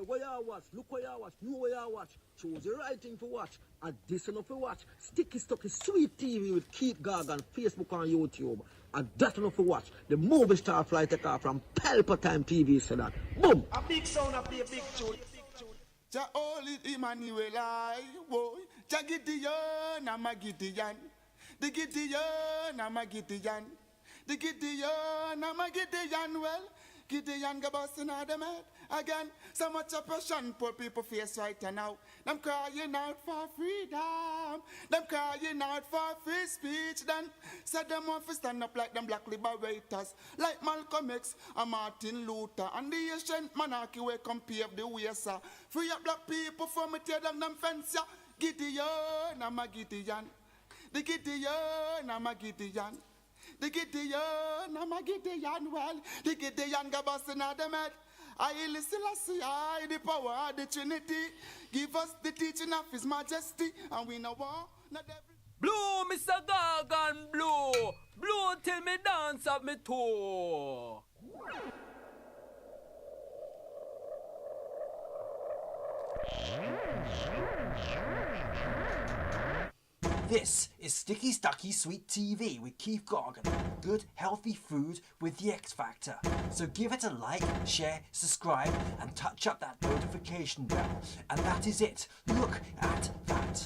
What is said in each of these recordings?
what you watch, look what you watch, know what you watch, choose the right thing to watch, and this enough to watch. Sticky Stucky Sweet TV with Keith Gag on Facebook and YouTube. And that enough to watch. The movie star fly take off from Pelpa Time TV, so that. Boom! A big sound, a big tune. Ja oli Emmanuel I boy. Ja Gideon, I'm a Gideon. The Gideon, I'm a Gideon. The Gideon, I'm a Gideon. Well, Gideon go busting out them head again. So much oppression poor people face right now. Them crying out for freedom. Them crying out for free speech. Then said them want to stand up like them black liberators, like Malcolm X and Martin Luther and the ancient monarchy where come pave the way, sir. Free up black people from me tear down them fence, yeah. Gideon, I'm a Gideon. The Gideon, I'm a Gideon. The Gideon, I'm a Gideon. Well, the Gideon go busting out them head. I listen, I the power of the Trinity. Give us the teaching of His Majesty, and we know what. Not every. Blow, Mr. Gargan, blow. Blow till me dance up me toe. This is Sticky Stucky Sweet TV with Keith Gargan. Good, healthy food with the X Factor. So give it a like, share, subscribe, and touch up that notification bell. And that is it. Look at that.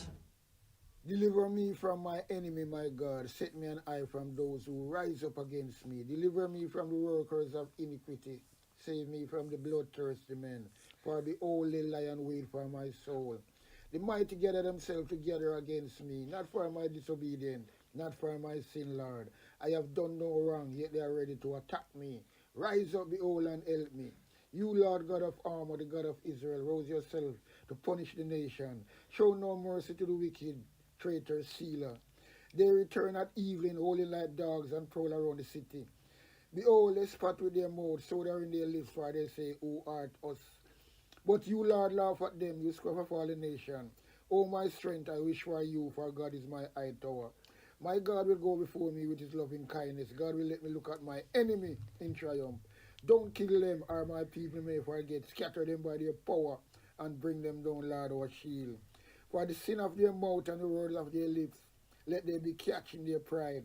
Deliver me from my enemy, my God. Set me an eye from those who rise up against me. Deliver me from the workers of iniquity. Save me from the bloodthirsty men. For the holy lion wait for my soul. The mighty gather themselves together against me, not for my disobedience, not for my sin, Lord. I have done no wrong, yet they are ready to attack me. Rise up, behold, and help me. You, Lord God of armor, the God of Israel, rouse yourself to punish the nation. Show no mercy to the wicked, traitor, sealer. They return at evening, howling like dogs, and prowl around the city. Behold, they spot with their mouth, so they are in their lips, for they say, Who art us? But you, Lord, laugh at them, you scoff of all the nation. O my strength, I wish for you, for God is my high tower. My God will go before me with his loving kindness. God will let me look at my enemy in triumph. Don't kill them, or my people may forget. Scatter them by their power, and bring them down, Lord, our shield. For the sin of their mouth and the words of their lips, let them be catching their pride.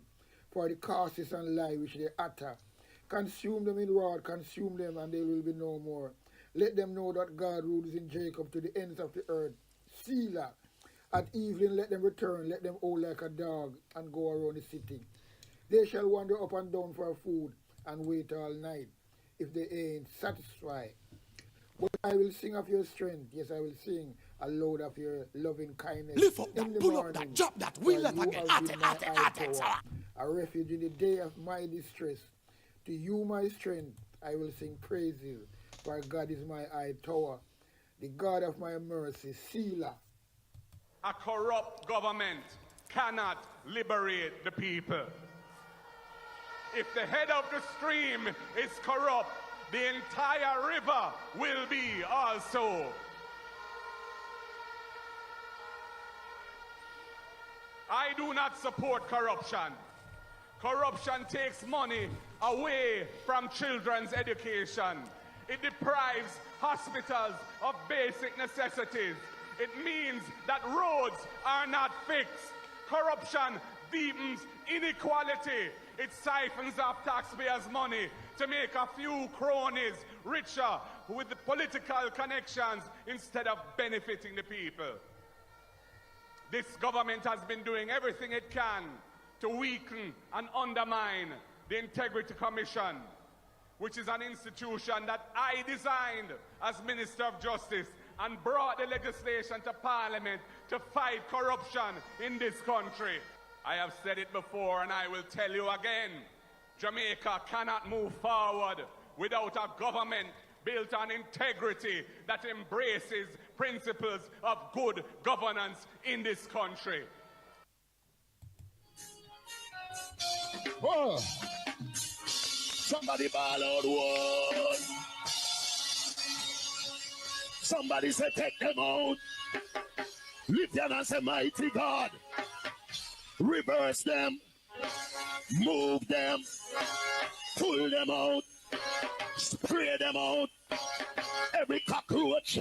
For the curses and lie which they utter. Consume them in wrath, consume them, and they will be no more. Let them know that God rules in Jacob to the ends of the earth. Selah. At evening let them return, let them howl like a dog, and go around the city. They shall wander up and down for food, and wait all night, if they ain't satisfied. But I will sing of your strength, yes, I will sing aloud of your loving kindness. Lift up in that, the pull morning, up that, drop that, wheel that again. A refuge in the day of my distress. To you, my strength, I will sing praises. For God is my high tower, the God of my mercy, Selah. A corrupt government cannot liberate the people. If the head of the stream is corrupt, the entire river will be also. I do not support corruption. Corruption takes money away from children's education. It deprives hospitals of basic necessities. It means that roads are not fixed. Corruption deepens inequality. It siphons off taxpayers' money to make a few cronies richer with the political connections instead of benefiting the people. This government has been doing everything it can to weaken and undermine the Integrity Commission, which is an institution that I designed as Minister of Justice and brought the legislation to Parliament to fight corruption in this country. I have said it before and I will tell you again. Jamaica cannot move forward without a government built on integrity that embraces principles of good governance in this country. Oh. Somebody ball out one. Somebody say take them out. Lift them and say mighty God. Reverse them. Move them. Pull them out. spray them out. Every cockroach,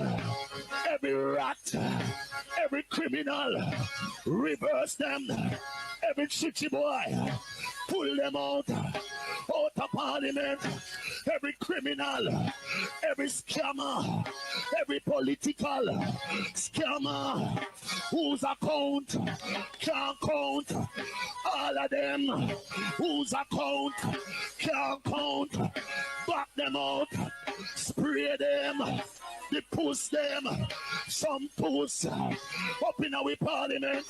every rat, every criminal, reverse them. Every chichi boy, pull them out of parliament. Every criminal, every scammer, every political scammer whose account can't count. All of them whose account can't count. Back them out, spray them, they push them. Some push up in our parliament,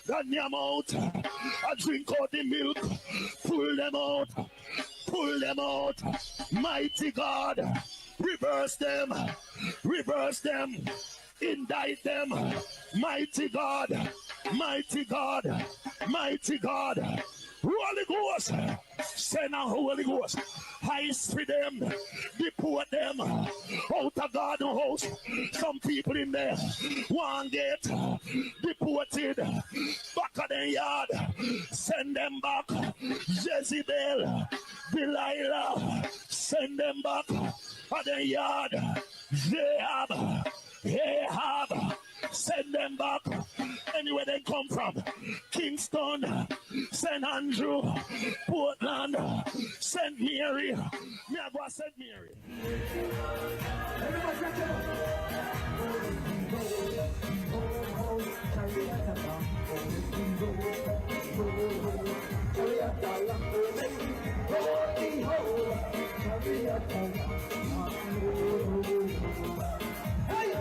run them out, I drink out the milk, pull them out, pull them out. Mighty God, reverse them, indict them. Mighty God, mighty God, mighty God. Holy Ghost, send a Holy Ghost. I spit them, deport them out of God's house. Some people in there want get deported back of their yard. Send them back. Jezebel, Delilah, send them back of their yard. Ahab, send them back anywhere they come from. Kingston, St. Andrew, Portland, St. Mary. Me I go St. Mary. Hey!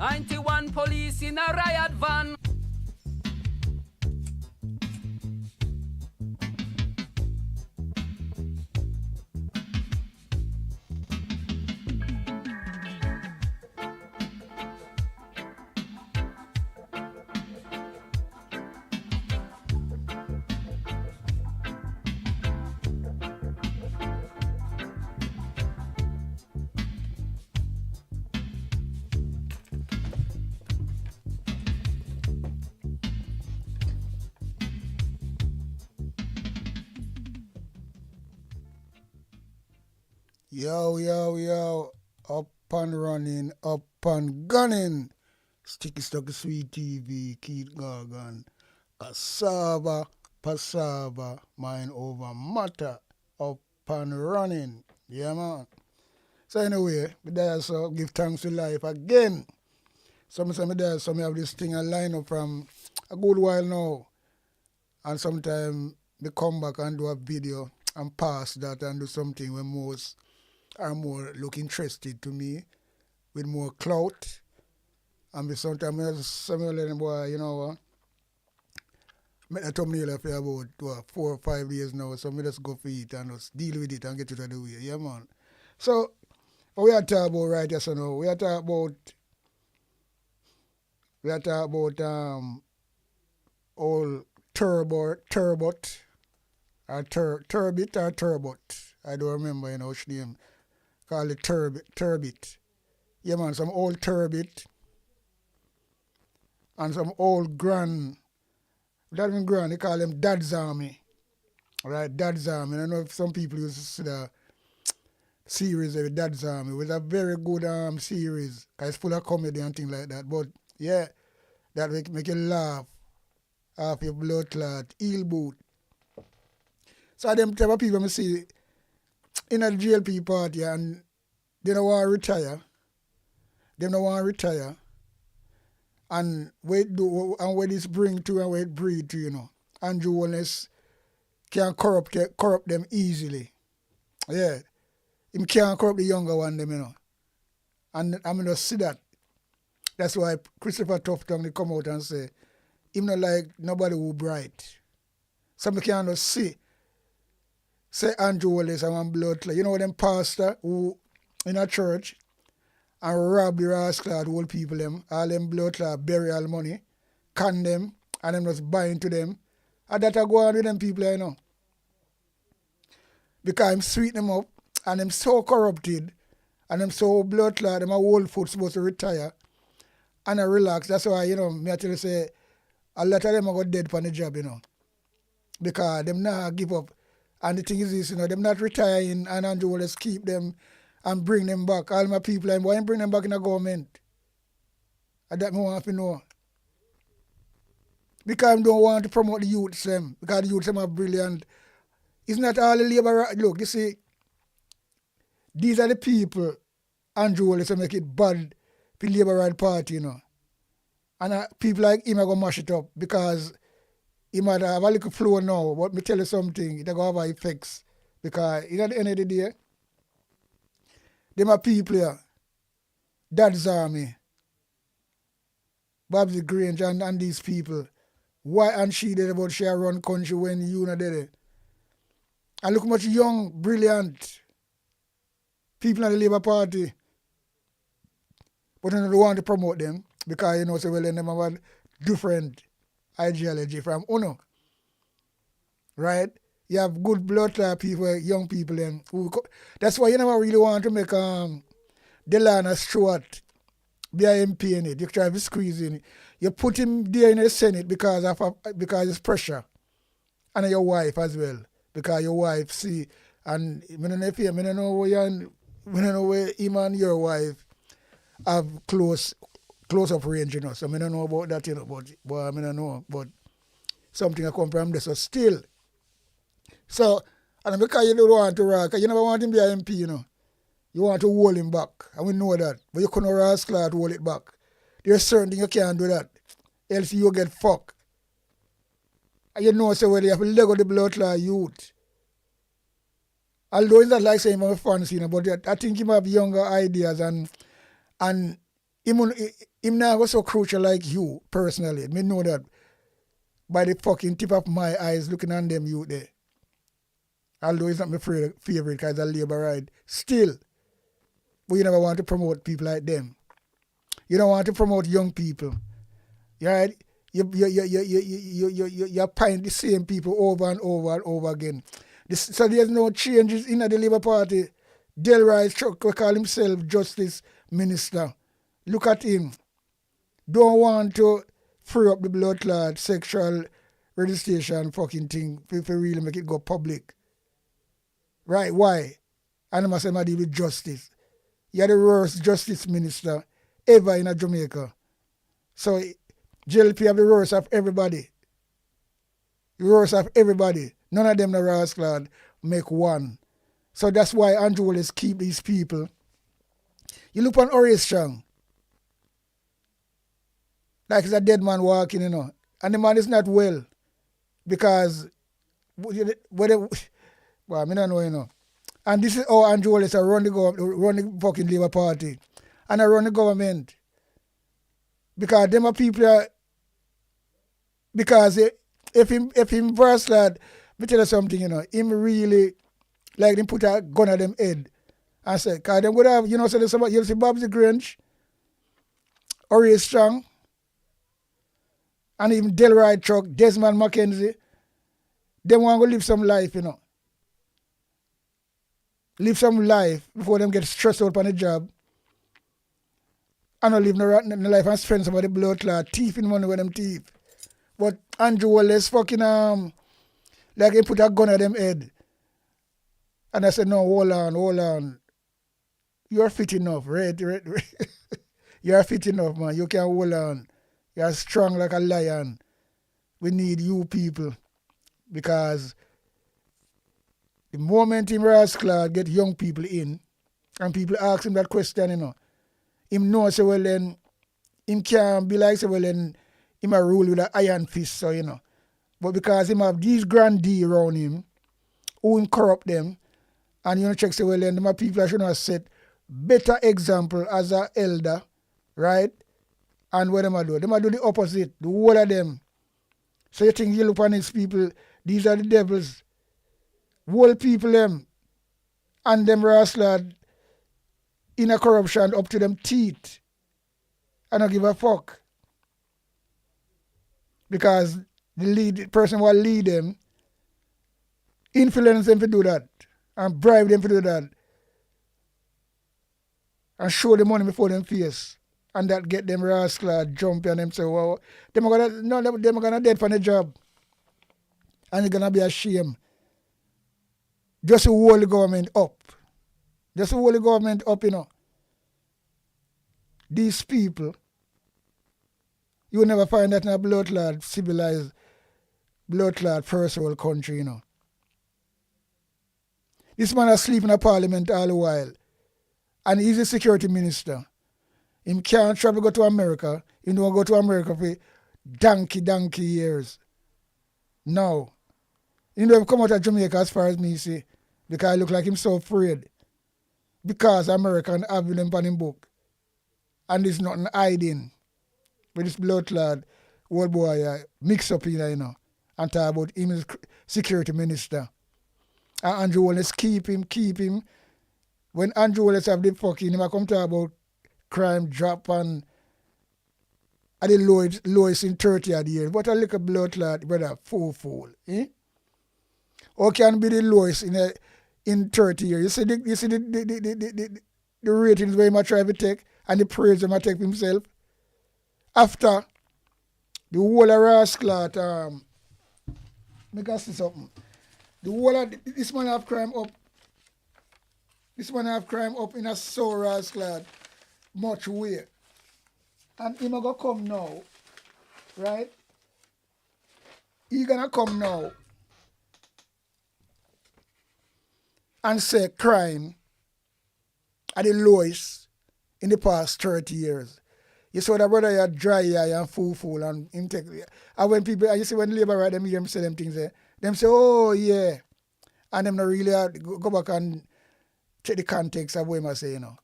91 police in a riot van. Yo, yo, yo, up and running, up and gunning. Sticky Stocky Sweet TV, Keith Gargan. Cassava, passava, mind over matter. Up and running. Yeah, man. So anyway, me there so give thanks to life again. So me say me there, so me have this thing I line up from a good while now. And sometimes me come back and do a video and pass that and do something when most are more look interested to me with more clout. And me sometimes some of them boy, you know what? Make a thumbnail for about 4 or 5 years now, so me just go for it and just deal with it and get it out of the way. Yeah, man. So what we are talking about right here, so now, we are talking about old turbot or turbit or turbot. I don't remember, you know, which name. Call it turbit. Yeah, man, some old turbit and some old not even grand, they call them Dad's Army. Right, Dad's Army. I don't know if some people used to see the series of Dad's Army. It was a very good series, because it's full of comedy and things like that. But yeah, that make you laugh, half your blood clot, heel boot. So them type of people I see in a JLP party and they don't want to retire. They don't want to retire. And what this bring to and what it breed to, you know. Andrew Wallace can corrupt them easily. Yeah. Him can't corrupt the younger one them, you know. And I'm going to see that. That's why Christopher Tufton they come out and say, him not like nobody who bright. Somebody can just see. Say Andrew Wallace and one blood clot. You know them pastor who in a church and rob the rascal old people them, all them blood clot burial money, can them, and them just buying to them. And that I go on with them people, you know. Because I'm sweet them up and them so corrupted and them so blood clot, them a whole foot supposed to retire. And I relax. That's why, you know, me actually say a lot of them are got dead on the job, you know. Because them not give up. And the thing is this, you know, them not retiring and Andrew Wallace keep them and bring them back. All my people, and why bring them back in the government? And that me want to know. Because I don't want to promote the youths them. Because the youths them are brilliant. It's not all the labor. Look, you see, these are the people Andrew Wallace make it bad for the Labour Right Party, you know. And people like him are going to mash it up because he might have a little flow now, but me tell you something, it going to have effects. Because at the end of the day, them are people here. Dad's Army, Babsy Grange and these people. Why and she did about she run country when you not did it? And look much young, brilliant people in the Labour Party. But I don't want to promote them because you know so well them have a different ideology from UNO. Right? You have good blood type people, young people then. That's why you never really want to make Delana Stewart be an MP in it. You try to squeeze in it. You put him there in the Senate because it's pressure. And your wife as well. Because your wife see, and I don't know where him and your wife have close up range, you know. So I don't know about that, you know, but I don't know. But something I come from this. So still. So, and because you don't want to rock, you never want him to be an MP, you know. You want to hold him back, and we know that. But you couldn't rascal to hold it back. There's certain things you can't do that. Else you get fucked. And you know, so well, you have to let go the blood clot youth. Although it's not like saying I'm a fancy, you know, but I think he might have younger ideas and him now was so crucial like you, personally. Me know that by the fucking tip of my eyes looking on them youth there. Although it's not my favorite because it's a labor ride. Still, but you never want to promote people like them. You don't want to promote young people. Right? You find the same people over and over and over again. So there's no changes in the Labour Party. Delroy Chuck, we call himself Justice Minister. Look at him. Don't want to free up the blood clot sexual registration fucking thing if you really make it go public. Right, why? And I must say, I deal with justice. You're the worst justice minister ever in Jamaica. So JLP have the worst of everybody. The worst of everybody. None of them the rascal make one. So that's why Andrew Wallace keep these people. You look on Horace Strong. Like it's a dead man walking, you know. And the man is not well. Because well, I don't know, you know. And this is how Andrew Wallace run the fucking Labour Party. And I run the government. Because them are people are, because if him verse lad, me tell you something, you know, him really like them put a gun at them head and say, cause them would have, you know, so there's somebody, you see Bob's the Grange, Horace Strong, and even Delroy Chuck, Desmond Mackenzie, them want to live some life, you know. Live some life before them get stressed out on the job. And not live no life and spend some of the blood clot, thief in money with them thief. But Andrew Wallace fucking like he put a gun at them head. And I said, no, hold on. You're fit enough, right? You're fit enough, man. You can hold on. You're strong like a lion. We need you people. Because the moment him rascal get young people in, and people ask him that question, you know, him know, say, well, then, him can't be like, say, well, then, him a rule with an iron fist, so, you know. But because him have these grandy around him, who him corrupt them, and you know, check, say, well, then, them are people that should have set better example as an elder, right? And what them a do? Them a do the opposite, the whole of them. So you think you look on these people, these are the devils. Whole people them, and them rascal in a corruption up to them teeth. I don't give a fuck. Because the person who will lead them, influence them to do that, and bribe them to do that, and show the money before them face, and that get them rascal jumpy and them say, well, them are gonna dead for the job, and it's gonna be a shame. Just to hold the government up. Just to hold the government up, you know. These people, you will never find that in a blood clot, civilized, blood clot, first world country, you know. This man is sleeping in a parliament all the while. And he's a security minister. He can't travel go to America. He don't go to America for donkey years. Now, he don't come out of Jamaica as far as me see. Because I look like him so afraid. Because American having them on him book. And there's nothing hiding. With this blood clot, old boy mix up in there, you know. And talk about him as security minister. And Andrew Wallace keep him. When Andrew Wallace have the fucking, him come talk about crime drop and at the lowest in 30 odd years. What a little blood clot, brother, fourfold. Eh? Or can be the lowest in 30 years. You see the ratings where he might try to take and the praise he might take for himself. After the whole of rascal make us see something. The whole of this man have crime up. This man have crime up in a so rascal much way. And he gonna come now. Right? He gonna come now and say crime at the lowest in the past 30 years. You saw that brother you dry eye and fool and him take. And when people, and you see when Labour right them hear him say them things there, them say, oh yeah. And them not really go back and check the context of what him say, you know.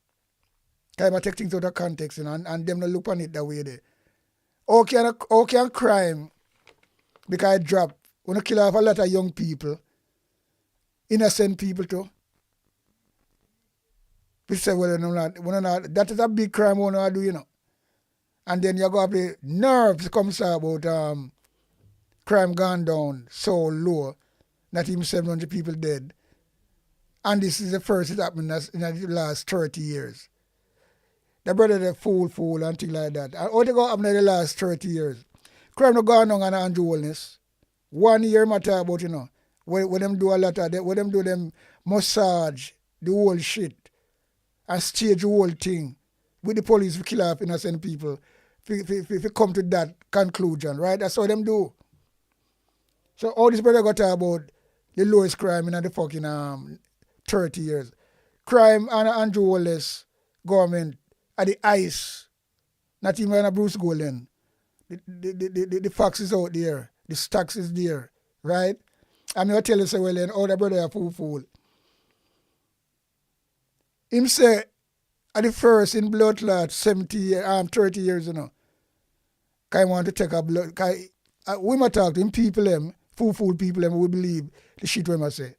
Time I take things out of context, you know, and them not look on it that way there. How can crime, because I drop, wanna kill off a lot of young people, innocent people too? We say, well, that is a big crime we wanna do, you know. And then you go up the nerves comes about crime gone down so low, not even 700 people dead. And this is the first it happened in the last 30 years. The brother the fool and things like that. And how they go happen in the last 30 years? Crime no gone on Andrew Wellness. 1 year matter about, you know, when them do a lot of when them do them massage the whole shit and stage the whole thing with the police to kill off innocent people. If you come to that conclusion, right? That's how them do. So all this brother got to about the lowest crime in the fucking 30 years. Crime and Andrew Wallace government at the ice, not even a Bruce Golden. The facts is out there. The stacks is there, right? I'm going to tell you, say, well, then, all the brother are fool. Him say, at the first in blood clot, 30 years, you know, I want to take a blood, we might talk to him, people, them, fool people, them, we believe the shit we must say.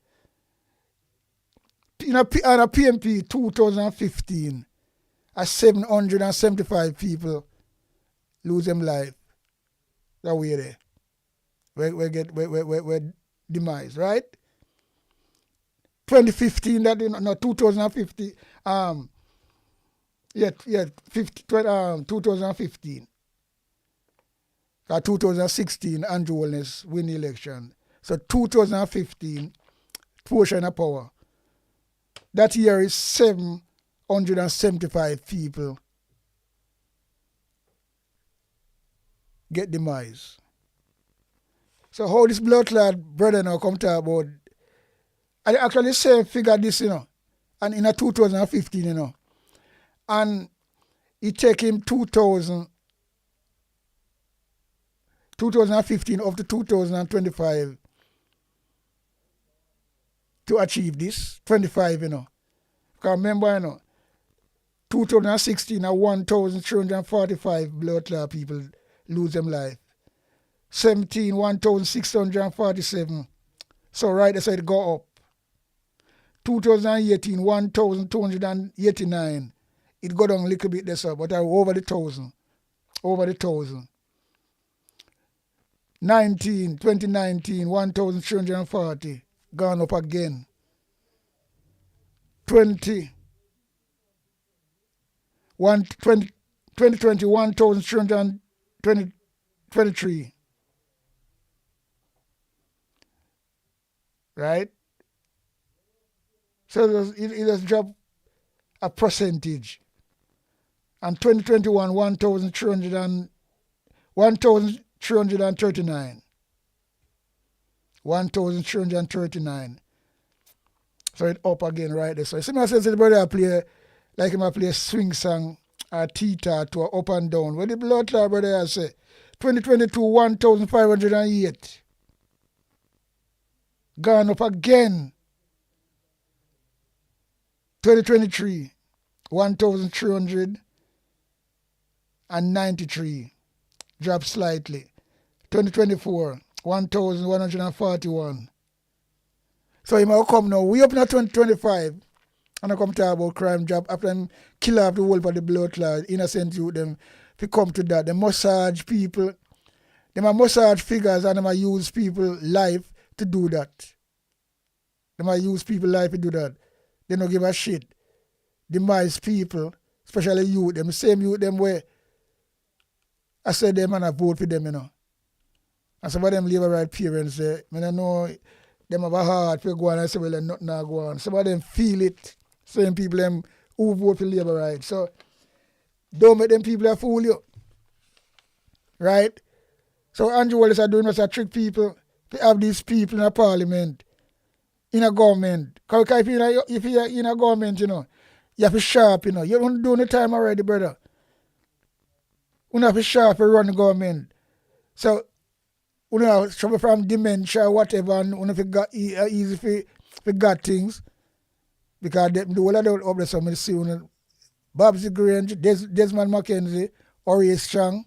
In a PMP 2015, 775 people lose them life. That way there. We demise, right? 2015, 2015. 2015. 2016, Andrew Wellness win the election. So 2015, portion of power. That year is 775 people get demise. So how this blood clot brother now come to about, I actually say figure this, you know, and in a 2015, you know, and it take him 2015 up to 2025 to achieve this, 25, you know. Because remember, you know, 2016, 1,345 blood clot people lose them life. 17, 1,647. So right, that's how it go up. 2018, 1,289. It go down a little bit this up, but over the 1,000. Over the 1,000. 2019, 1,340. Gone up again. 2020, 1,323. Right? So it has dropped a percentage. And 2021, 1,339. 1,339. So it up again right there. So similar sense the brother play like him play a swing song or theta to a up and down. When the blood clot brother I say 2022 1,508. Gone up again. 2023 1,393. Dropped slightly. 2024 1,141. So he might come now. We up now 2025 and I come to about crime job after them kill off the whole of the blood clot, innocent youth them. If you come to that, they massage people. They might massage figures and they might use people life to do that. They might use people life to do that. They don't give a shit. Demise people, especially youth, them same youth them way. I said them and I vote for them, you know. And some of them labor right parents say, I don't know them have a heart for go on and say, well, nothing not go on. Some of them feel it. Same people them who vote for labor right. So don't make them people fool you. Right? So Andrew Wallace are doing was to trick people to have these people in a parliament, in a government. Because if you're in a government, you know, you have to sharp, you know. You don't do no time already, brother. You have to sharp to run the government. So you know, trouble from dementia or whatever, and you have got easy for got things. Because the whole of the up there, somebody see Babsy Grange, Desmond McKenzie, Horace Strong,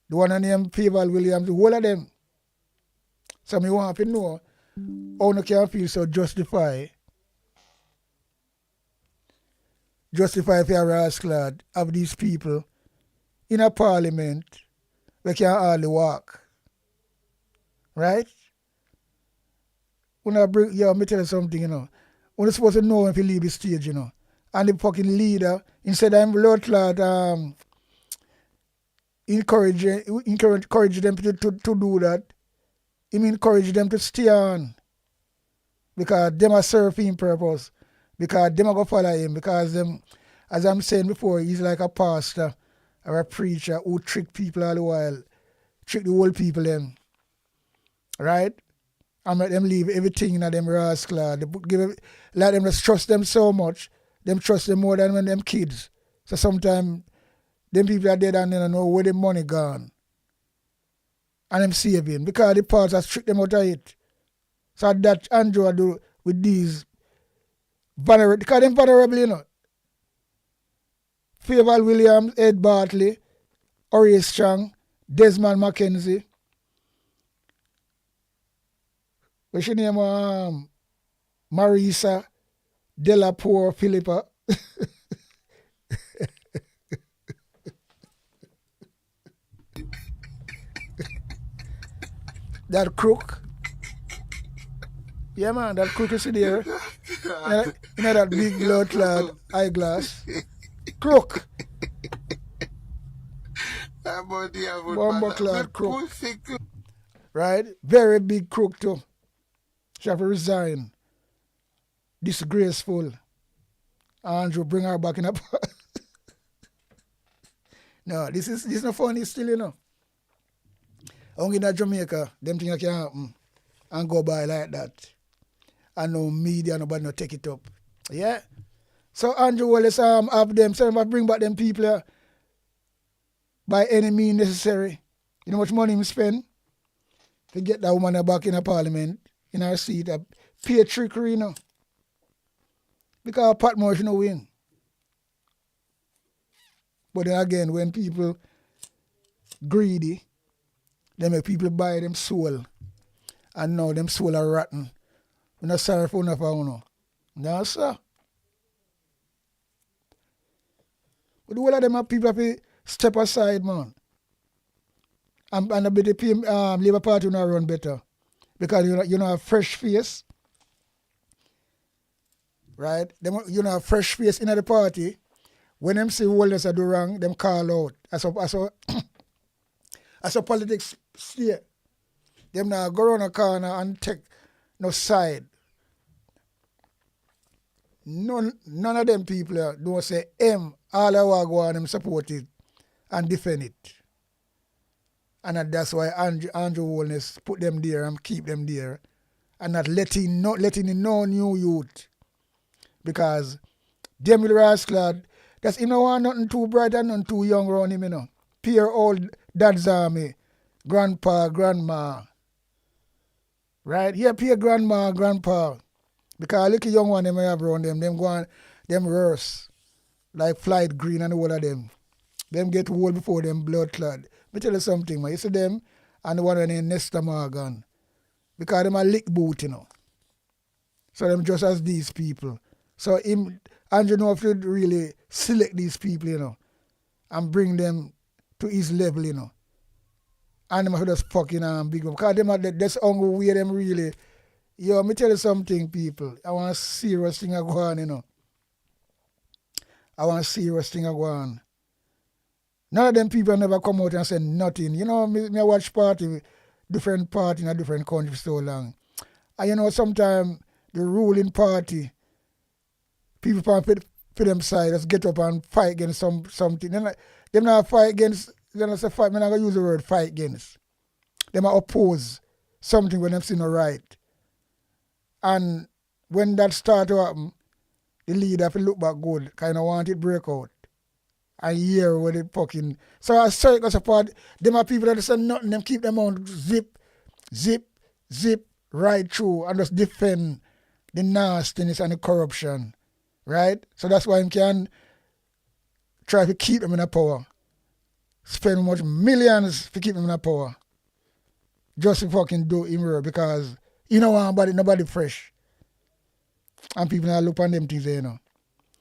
the one named Paval Williams, the whole of them. So me want to know how you can feel so justify for a rascal of these people in a parliament where can hardly walk. Right? When I bring, let me tell you something, you know. When you're supposed to know if you leave the stage, you know. And the fucking leader, instead of blood clot, encourage them to do that, he encourage them to stay on. Because them are serving purpose. Because them are going to follow him. Because them, as I'm saying before, he's like a pastor or a preacher who trick people all the while. Trick the whole people them. Right? And let them leave everything in them rascal. Let them just trust them so much. Them trust them more than when them kids. So sometimes them people are dead and they don't know where the money gone. And them saving. Because the parts have tricked them out of it. So that Andrew do with these vulnerable, because them vulnerable, you know. Paval Williams, Ed Bartley, Horace Strong, Desmond McKenzie. What's your name? Marisa Delapour Philippa. That crook. Yeah, man, that crook is there. You know that big blood clot eyeglass. Crook. Bomber clot crook. Right? Very big crook too. She have to resign. Disgraceful. Andrew, bring her back in a No, this is not funny still, you know. Only in Jamaica, them things can happen and go by like that. And no media, nobody no take it up. Yeah? So Andrew Wallace have them, so I bring back them people by any means necessary. You know how much money he spend to get that woman back in a parliament, in her seat, pay trickery, you know. Because Pat Moore should not win. But then again, when people greedy, they make people buy them soul. And now them soul are rotten. We're not sorry for enough of you. No, sir. But the whole of them are people have to step aside, man. And a bit the Labour Party will not run better. Because you know a fresh face. Right? You know a fresh face in the party. When them see wholeness are do wrong, them call out. As a politics stay. Them now go around a corner and take no side. None of them people don't say all I want to go on them support it and defend it. And that's why Andrew Holness put them there and keep them there and not letting in no new youth. Because them with rascal, that's him no want nothing too bright and nothing too young around him, you know. Pure old dad's army, grandpa, grandma. Right? Here, pure grandma, grandpa. Because look at young one them have around them go on, them worse. Like Flight Green and all of them. Them get old before them blood clot. Me tell you something, man. You see them and the one named Nestor Morgan. Because them are lick boot, you know. So them just as these people. So Andrew know if to really select these people, you know, and bring them to his level, you know. And them have just fucking big up. Because them are that's only way them really. Yo, me tell you something, people. I want a serious thing to go on, you know. I want a serious thing to go on. None of them people never come out and say nothing. You know, me watch different party in a different country for so long. And you know, sometimes the ruling party, people put them side, just get up and fight against something. Them not fight against, they not say fight, I'm not going to use the word fight against. They might oppose something when them see no right. And when that start to happen, the leader have to look back good, kind of want it break out. And hear what it fucking... So I saw it because apart, them are people that say nothing, them keep them on zip, right through and just defend the nastiness and the corruption. Right? So that's why him can try to keep them in a power. Spend much millions to keep them in a power. Just to fucking do him work because you know nobody fresh. And people now look on them things, you know.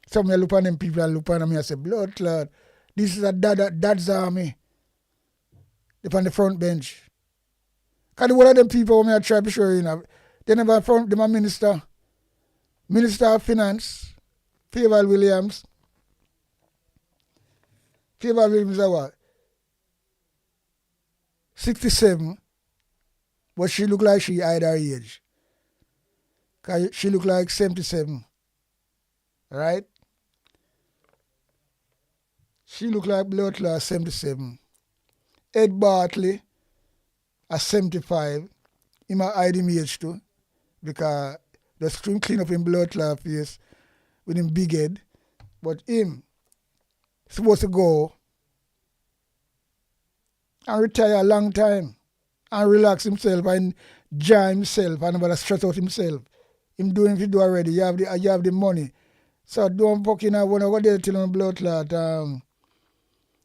Some me look on them people and look on them and say, blood clot, this is a dad's army. They're on the front bench. Because one of them people when I try to show you, know, they never found them a minister. Minister of Finance, Favour Williams. Favour Williams is what? 67. But she look like she hide her age. Because she look like 77. Right? She look like blood clot 77. Ed Bartley at 75. He might hide him age too. Because the stream clean up in blood clot face with him big head. But him supposed to go and retire a long time and relax himself and enjoy himself and never stress out himself. Him doing if you do already, you have the money. So don't fucking have one over there till on blood clot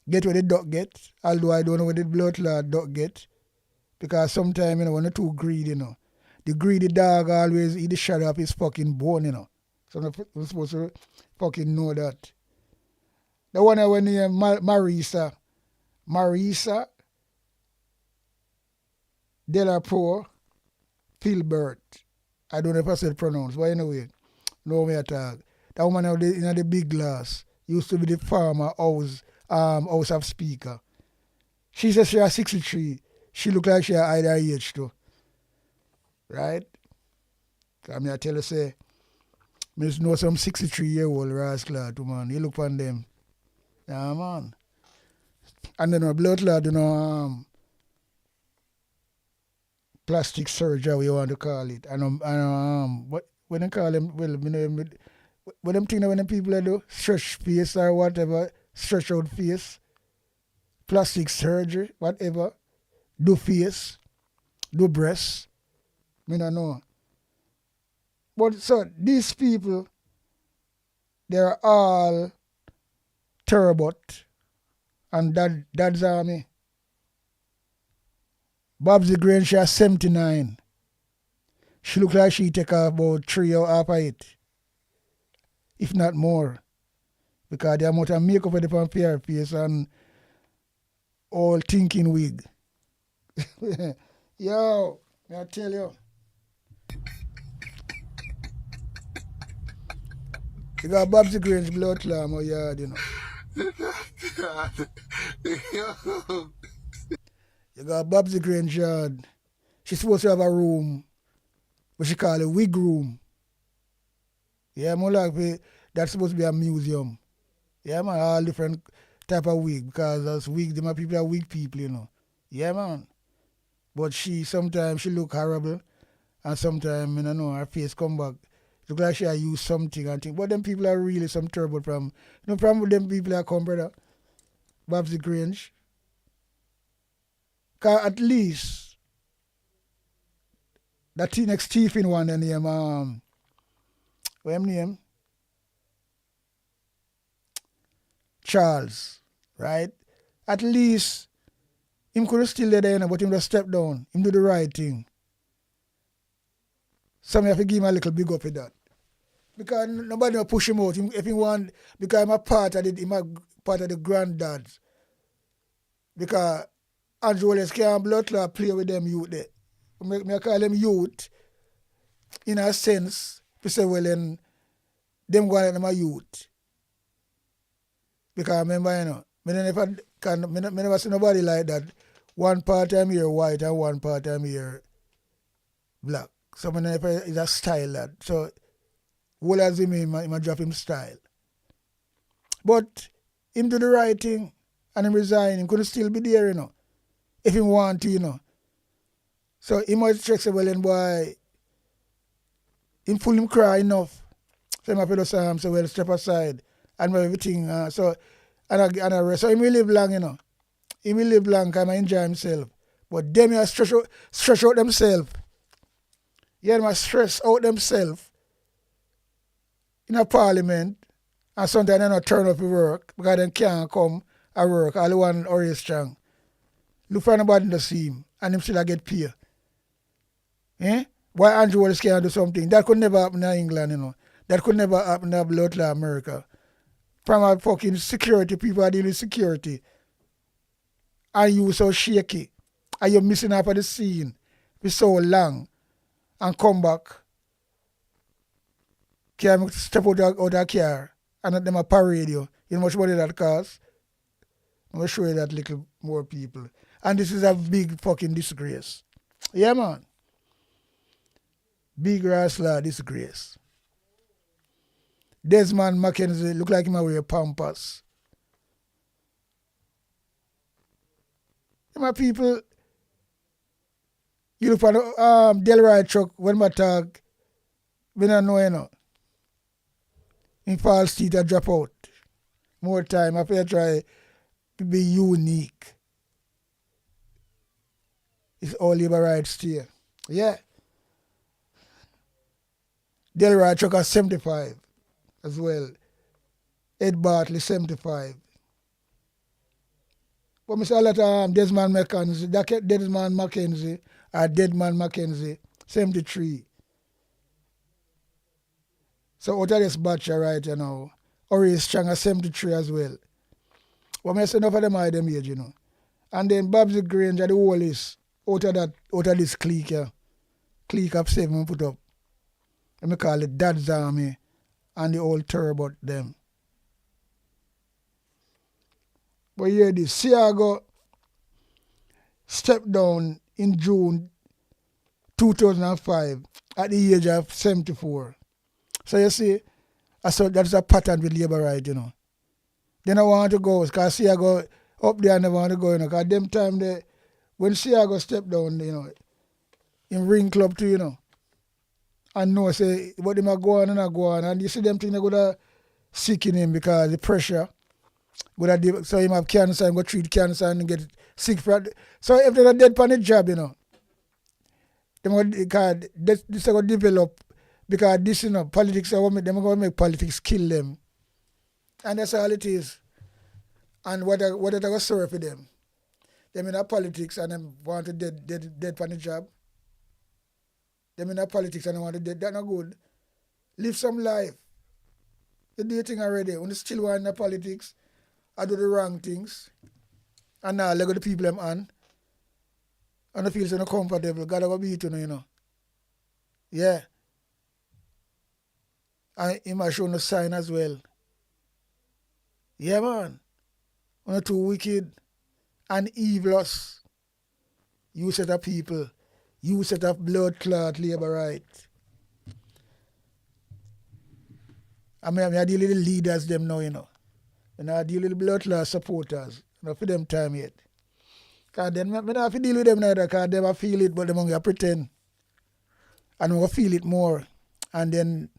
get what the duck get. Although I don't know what the blood clot duck get. Because sometimes, you know, when you're too greedy, you know. The greedy dog always eat the shadow of his fucking bone, you know. So we're supposed to fucking know that. The one I went near Marisa Delapour Filbert. I don't know if I said pronounce, but anyway, no way at all. That woman in the big glass used to be the farmer house of speaker. She says she has 63. She look like she has either age too. Right? I mean, I tell you, say, I just know some 63-year-old rascal, man. You look on them. Yeah, man. And then blood clot, you know, plastic surgery, you want to call it. And what when they call them, well, you know, what them think when them people do, stretch face or whatever, stretch out face, plastic surgery, whatever, do face, do breasts, I don't know. But so these people, they're all turbot and dad's army. Babsy Green, she has 79. She look like she take about 3 or half of it. If not more. Because the amount of makeup on her face and all thinking wig. Yo, I tell you. You got Babsy Green's blood clot in my yard, you know. You got Babsy Green's yard. She's supposed to have a room, what she call a wig room. Yeah, more like that's supposed to be a museum. Yeah, man, all different type of wig, because as wig, them are people are wig people, you know. Yeah, man. But sometimes she look horrible, and sometimes, you know, her face come back. Look like she had used something and thing. But them people are really some trouble from, you know, from them people that come, brother. Babsy Grange. Because at least, that next thief in one, the name, what his name? Charles, right? At least, him could have still there, you know, but him just step down. Him do the right thing. Some have to give him a little big up for that. Because nobody will push him out. If he want, because I'm a part of the granddads. Because Andrew Wallace can't blood clot play with them youth there. I call them youth in a sense to say, well, then them go them a youth. Because I remember, you know, I never see nobody like that. One part I'm here white and one part I'm here black. So I never is a style that. So well as him, I drop him style. But him do the right thing and him resign, him could still be there, you know. If he want to, you know. So he must check say, well then boy, him full him cry enough. So him have to say, well, step aside and everything. So I rest. So he will live long, you know. He will live long because he enjoy himself. But them he stretch out themselves. Yeah, they must stress out themselves in a parliament and sometimes they not turn up to work because they can't come at work. All the one already strong. Look for nobody in the him and him still get paid. Eh? Why Andrew Wallace can't do something? That could never happen in England, you know. That could never happen in blood clot America. From a fucking security, people are dealing with security. And you so shaky. And you're missing out of the scene for so long. And come back. Can step out of the car and let them a parade you. You know how much money that costs? I'm going to show you that little more people. And this is a big fucking disgrace. Yeah, man. Big wrestler disgrace. Desmond Mackenzie look like him wear pampas. My people, you look for the Delroy truck when I talk, we don't know, you know. In Fall Street, I drop out. More time, I feel try to be unique. It's all labor rights here. Yeah. Delroy truck at 75 as well. Ed Bartley 75. But I say a lot of Desmond Mackenzie, Desmond Mackenzie, or Deadman Mackenzie, 73. So out of this batch right you know, Ori Strong at 73 as well. But I say enough of them are them age, you know. And then Babsy Granger, the whole is out of this clique, yeah. Clique of 7 put up. Let me call it Dad's Army and the old turbo them. But here this Siago stepped down in June 2005 at the age of 74. So you see, I saw that's a pattern with labor right, you know. They don't want to go, because Siago up there never want to go, you know, because them time they, when Siago stepped down, you know, in Ring Club too, you know, and no say, but they might go on and go on, and you see them things they go to sick in him because the pressure. So he have cancer and go treat cancer and get sick for it. So if they're dead on the job, you know, this is going to develop because this, you know, politics, they're going to make politics kill them. And that's all it is. And what are they going to serve for them? They mean politics and them want to dead on the job. They mean politics and they want to dead. That's not good. Live some life. You do your thing already. When you still want in politics, I do the wrong things. And now let the people them on. And I feel so comfortable. God will beat you know. Yeah. And he might show no sign as well. Yeah, man. One or too wicked and evilous. You set up people. You set up blood clot labor right. I deal with the leaders them now, you know. And I deal with the blood clot supporters. Not for them time yet. Because then I don't have to deal with them neither, because they feel it, but they're going to pretend. And I'm going to feel it more. And then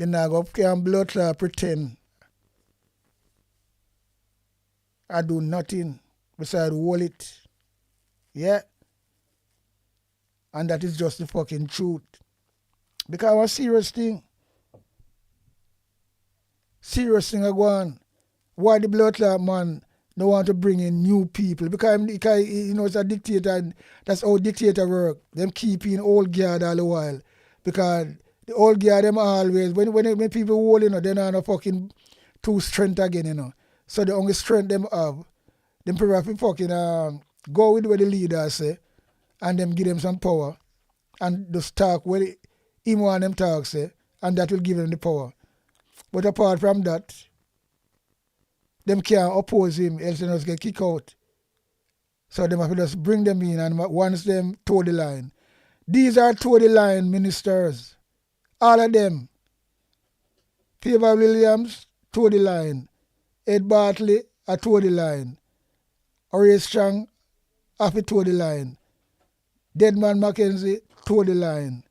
I go up blood clot pretend. I do nothing besides hold it. Yeah. And that is just the fucking truth. Because it's a serious thing. Serious thing I go on. Why the blood clot man don't want to bring in new people? Because you know it's a dictator and that's how dictator work. Them keeping old guard all the while. Because the old guard them always when people hold, you know, they're not fucking too strength again, you know. So the only strength them have, them probably fucking go with what the leaders say and them give them some power and just talk what him want them talk say and that will give them the power. But apart from that, them can't oppose him, else they just get kicked out. So them have to just bring them in and once them toe the line. These are toe the line ministers. All of them. Favor Williams, toe the line. Ed Bartley, a toe the line. Ori Strong, have to toe the line. Deadman Mackenzie, toe the line.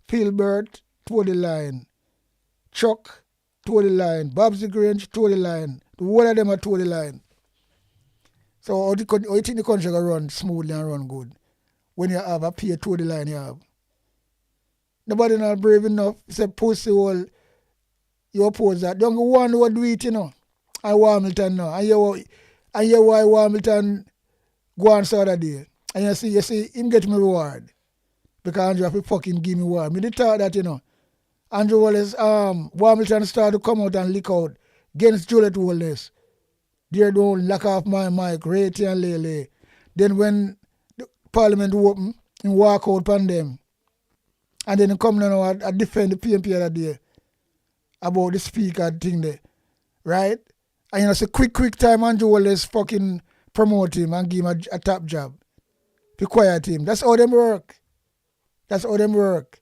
Philbert, toe the line. Chuck, toe the line. Babsy Grange, toe the line. The whole of them are toe the line. So how you think the country can run smoothly and run good? When you have a peer toe the line you have. Nobody not brave enough. It's a pussy hole you oppose that. Don't go one who do it, you know. And Warmilton now. And you why Warmilton go on Saturday. And you see him get me reward. Because Andrew have to fucking give me reward. Me the thought that, you know. Andrew Wallace, Warmilton started to come out and leak out against Juliet Wallace. They don't lock off my mic, Rati and Lele. Then when the Parliament open, he walk out on them. And then he come down and defend the PMP the other day about the speaker thing there. Right? And you know, say quick time Andrew Wallace fucking promote him and give him a top job. Be quiet him. That's how them work. That's how them work.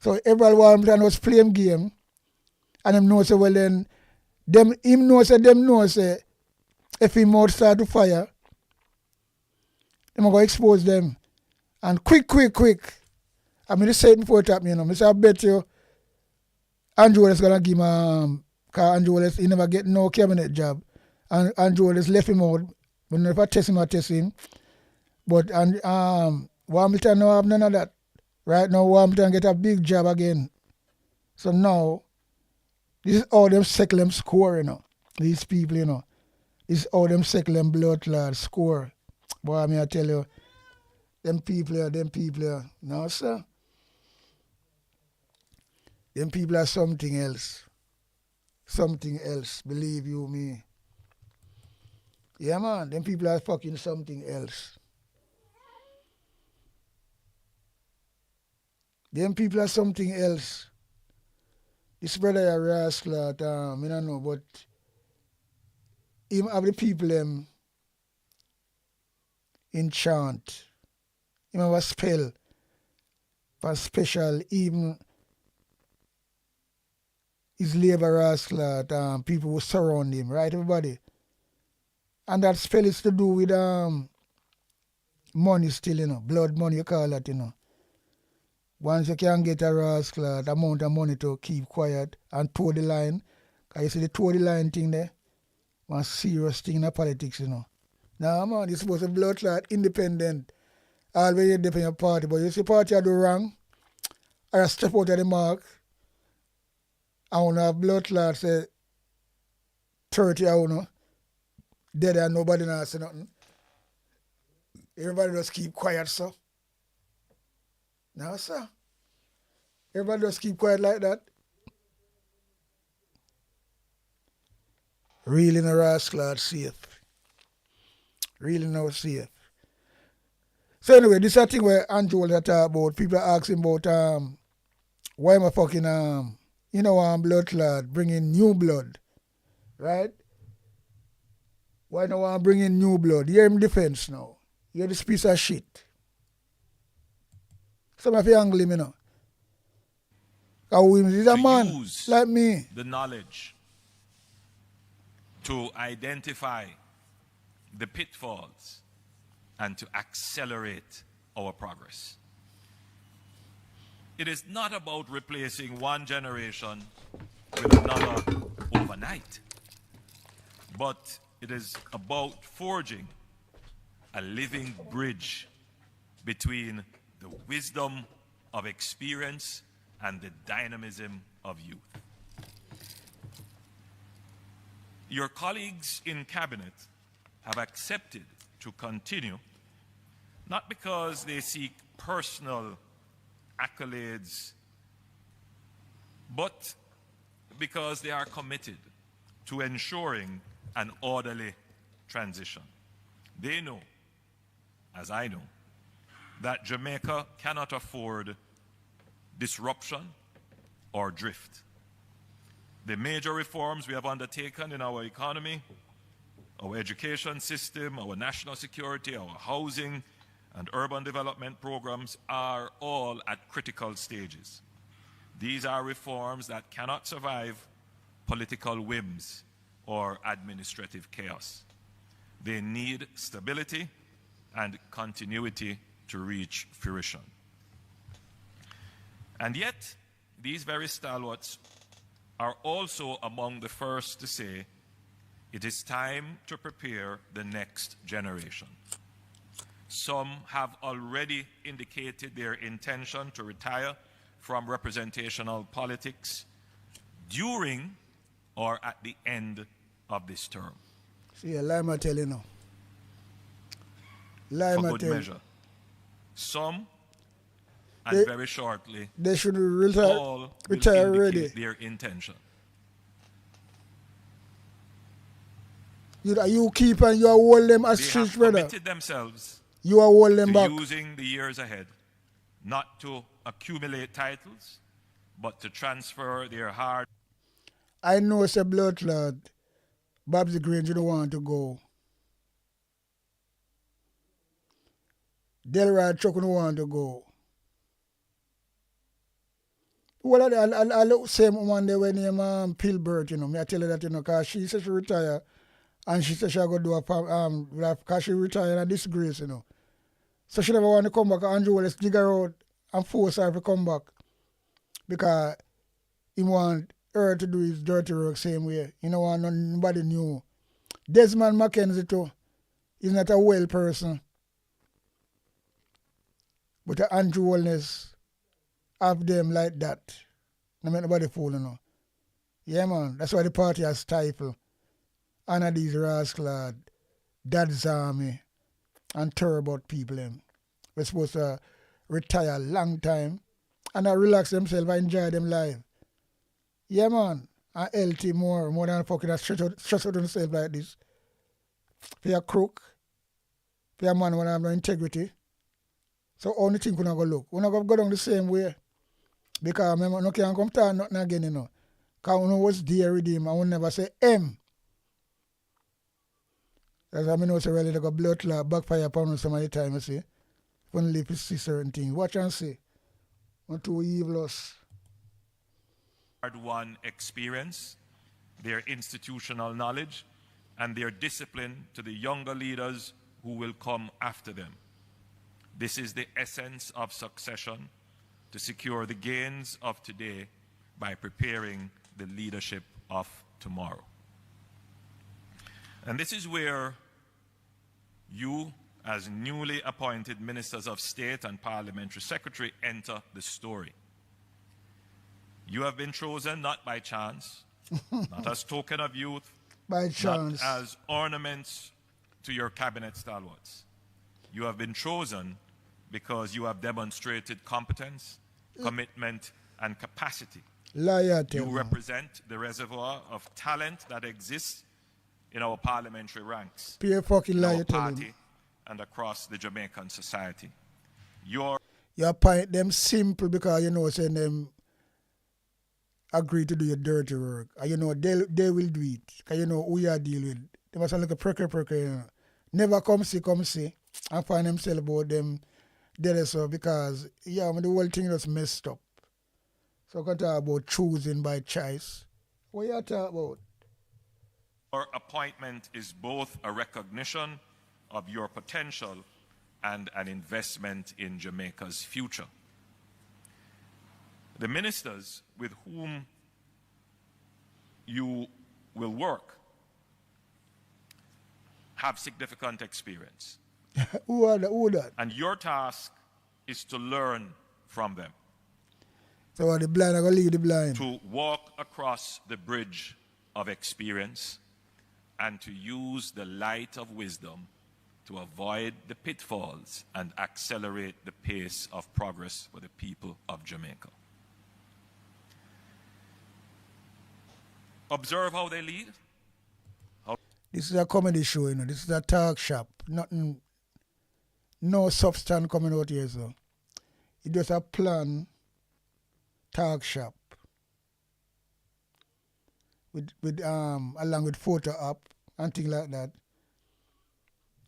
So everybody was playing game and them know say well then him know say if him mouth start to fire, them go expose them. And quick. I mean, they say it before it happened, you know. I say, I bet you Andrew Wallace gonna give him because Andrew Wallace he never get no cabinet job. And Andrew Wallace left him out. But never test him. But Warmilton now have none of that. Right now Warmilton get a big job again. So now this is all them settle them score, you know. These people, you know. This is all them settle them blood clot score. Boy, I mean I tell you, them people here. No, sir. Them people are something else. Something else, believe you me. Yeah, man, them people are fucking something else. Them people are something else. This brother a rascal, I don't know, but him have the people them in chant. Him have a spell for special, even his labor rascal, people who surround him, right, everybody? And that spell is to do with money still, you know, blood money, you call that, you know. Once you can get a rascal, the amount of money to keep quiet and toe the line, because you see the toe the line thing there, one serious thing in the politics, you know. Now, man, you're supposed to blood clot independent, always you depend on your party, but you see party I do wrong, or step out of the mark, I want to have blood clot, say, 30, I want to, dead and nobody not say nothing. Everybody just keep quiet, sir. No, sir. Everybody just keep quiet like that. Really no rascal safe. Really no safe. So anyway, this is a thing where Andrew was talk about. People are asking about why am I fucking blood clot bringing new blood, right? Why do I bring in new blood? Hear him defense now. Hear this piece of shit. Some of you angle him, you know. Because he's a man like me. The knowledge to identify the pitfalls and to accelerate our progress. It is not about replacing one generation with another overnight, but it is about forging a living bridge between the wisdom of experience and the dynamism of youth. Your colleagues in cabinet have accepted to continue, not because they seek personal accolades, but because they are committed to ensuring an orderly transition. They know, as I know, that Jamaica cannot afford disruption or drift. The major reforms we have undertaken in our economy, our education system, our national security, our housing and urban development programs are all at critical stages. These are reforms that cannot survive political whims or administrative chaos. They need stability and continuity to reach fruition. And yet, these very stalwarts are also among the first to say it is time to prepare the next generation. Some have already indicated their intention to retire from representational politics during or at the end of this term. See, Lima tell you now. For Lima good tell measure. Some, and very shortly, they should all will retire indicate already. their intention. You keep and you hold them as They street have brother. committed themselves You are hold them to back. using the years ahead, not to accumulate titles, but to transfer their hard. I know it's a blood clot. Babsy Grange don't want to go. Delrod Chuck don't want to go. Well, I look same one day when name Pilbert, you know. Me I tell her that, you know, because she said she retire and she said she go do a because she retire in a disgrace, you know. So she never want to come back. Andrew Wallace dig her out and force her to come back because he want her to do his dirty work same way. You know, want nobody new. Desmond Mackenzie too is not a well person. But the Andrew Wallace have them like that. No make nobody fool, you know. Yeah, man. That's why the party has stifled. Honor these rascal, Dad's Army, and Turbo people. We're supposed to retire a long time and relax themselves and enjoy them life. Yeah, man. And healthy more than fucking stress out themselves like this. For your crook, for your man who have no integrity. So only thing we not go look. We not go down the same way. Because I no can come to nothing again, you know. Because we know what's there with him and we never say M. That's why I know it's really like a blood clot backfire upon us some of the time, you see. Only if you see certain things. Watch and see. Not too evil us. Hard-won experience, their institutional knowledge, and their discipline to the younger leaders who will come after them. This is the essence of succession, to secure the gains of today by preparing the leadership of tomorrow. And this is where you, as newly appointed ministers of state and parliamentary secretary, enter the story. You have been chosen not by chance, not as token of youth, By chance. not as ornaments to your cabinet stalwarts. You have been chosen because you have demonstrated competence, commitment, and capacity. Loyalty. You represent the reservoir of talent that exists in our parliamentary ranks, Pure fucking in our loyalty. party, and across the Jamaican society. Your You appoint them simple because you know saying them agree to do your dirty work. And you know they will do it. Because you know who you are dealing with. They must look a pricker, you know. Never come see and find themselves about them dead so because yeah, I mean, the whole thing is messed up. So I can talk about choosing by choice. What you talk about? Your appointment is both a recognition of your potential and an investment in Jamaica's future. The ministers with whom you will work have significant experience. Who are that? And your task is to learn from them, So the blind are going to lead the blind. to walk across the bridge of experience and to use the light of wisdom to avoid the pitfalls and accelerate the pace of progress for the people of Jamaica. Observe how they lead. This is a comedy show, you know. This is a talk shop. Nothing, no substance coming out here, so. It just a plan talk shop. With along with photo app and things like that.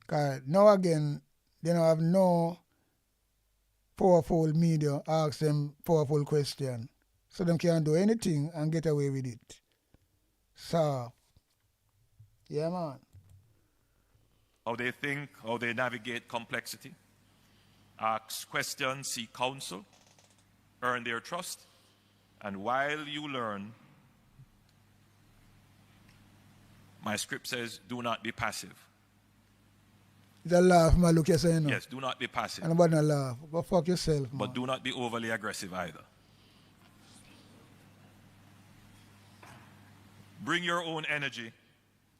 Cause now again, they don't have no powerful media ask them powerful question. So them can do anything and get away with it. So yeah, man. How they think, how they navigate complexity, ask questions, seek counsel, earn their trust, and while you learn, my script says, do not be passive. It's a laugh, man. Look, you're saying no. Yes, do not be passive. And nobody not laugh. Go fuck yourself, man. But do not be overly aggressive either. Bring your own energy,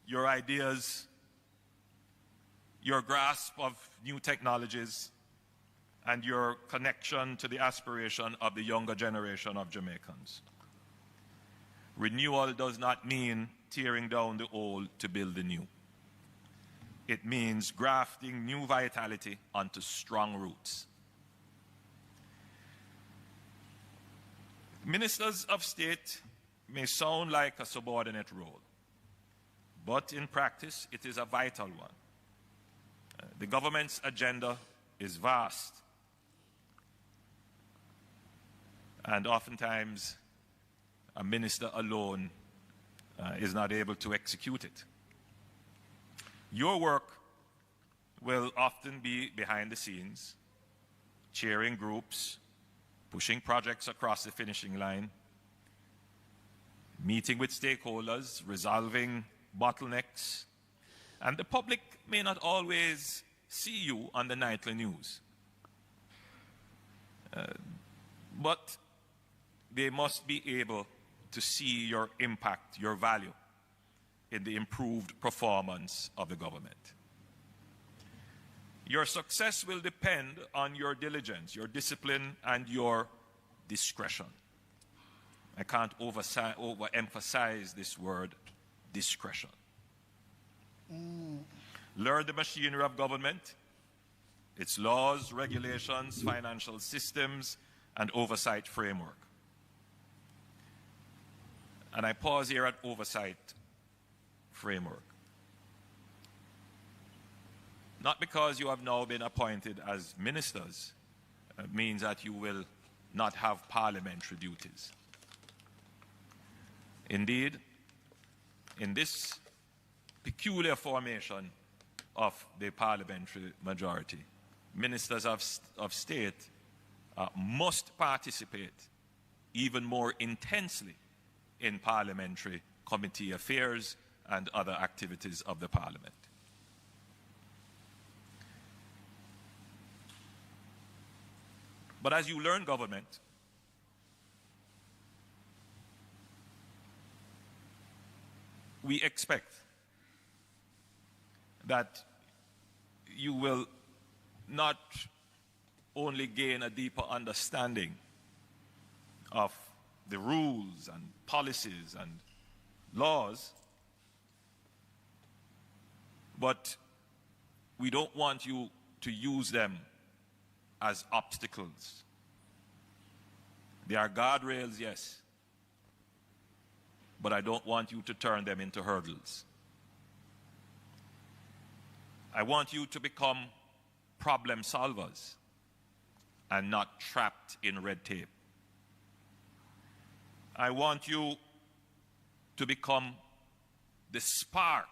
your ideas, your grasp of new technologies, and your connection to the aspiration of the younger generation of Jamaicans. Renewal does not mean tearing down the old to build the new. It means grafting new vitality onto strong roots. Ministers of state may sound like a subordinate role, but in practice, it is a vital one. The government's agenda is vast, and oftentimes a minister alone is not able to execute it. Your work will often be behind the scenes, chairing groups, pushing projects across the finishing line, meeting with stakeholders, resolving bottlenecks, and the public may not always see you on the nightly news. But they must be able to see your impact, your value in the improved performance of the government. Your success will depend on your diligence, your discipline, and your discretion. I can't overemphasize this word, discretion. Learn the machinery of government, its laws, regulations, financial systems, and oversight framework. And I pause here at oversight framework. Not because you have now been appointed as ministers means that you will not have parliamentary duties. Indeed, in this peculiar formation of the parliamentary majority, ministers of state must participate even more intensely in parliamentary committee affairs and other activities of the parliament. But as you learn government, we expect that you will not only gain a deeper understanding of the rules and policies and laws, but we don't want you to use them as obstacles. They are guardrails, yes, but I don't want you to turn them into hurdles. I want you to become problem solvers and not trapped in red tape. I want you to become the spark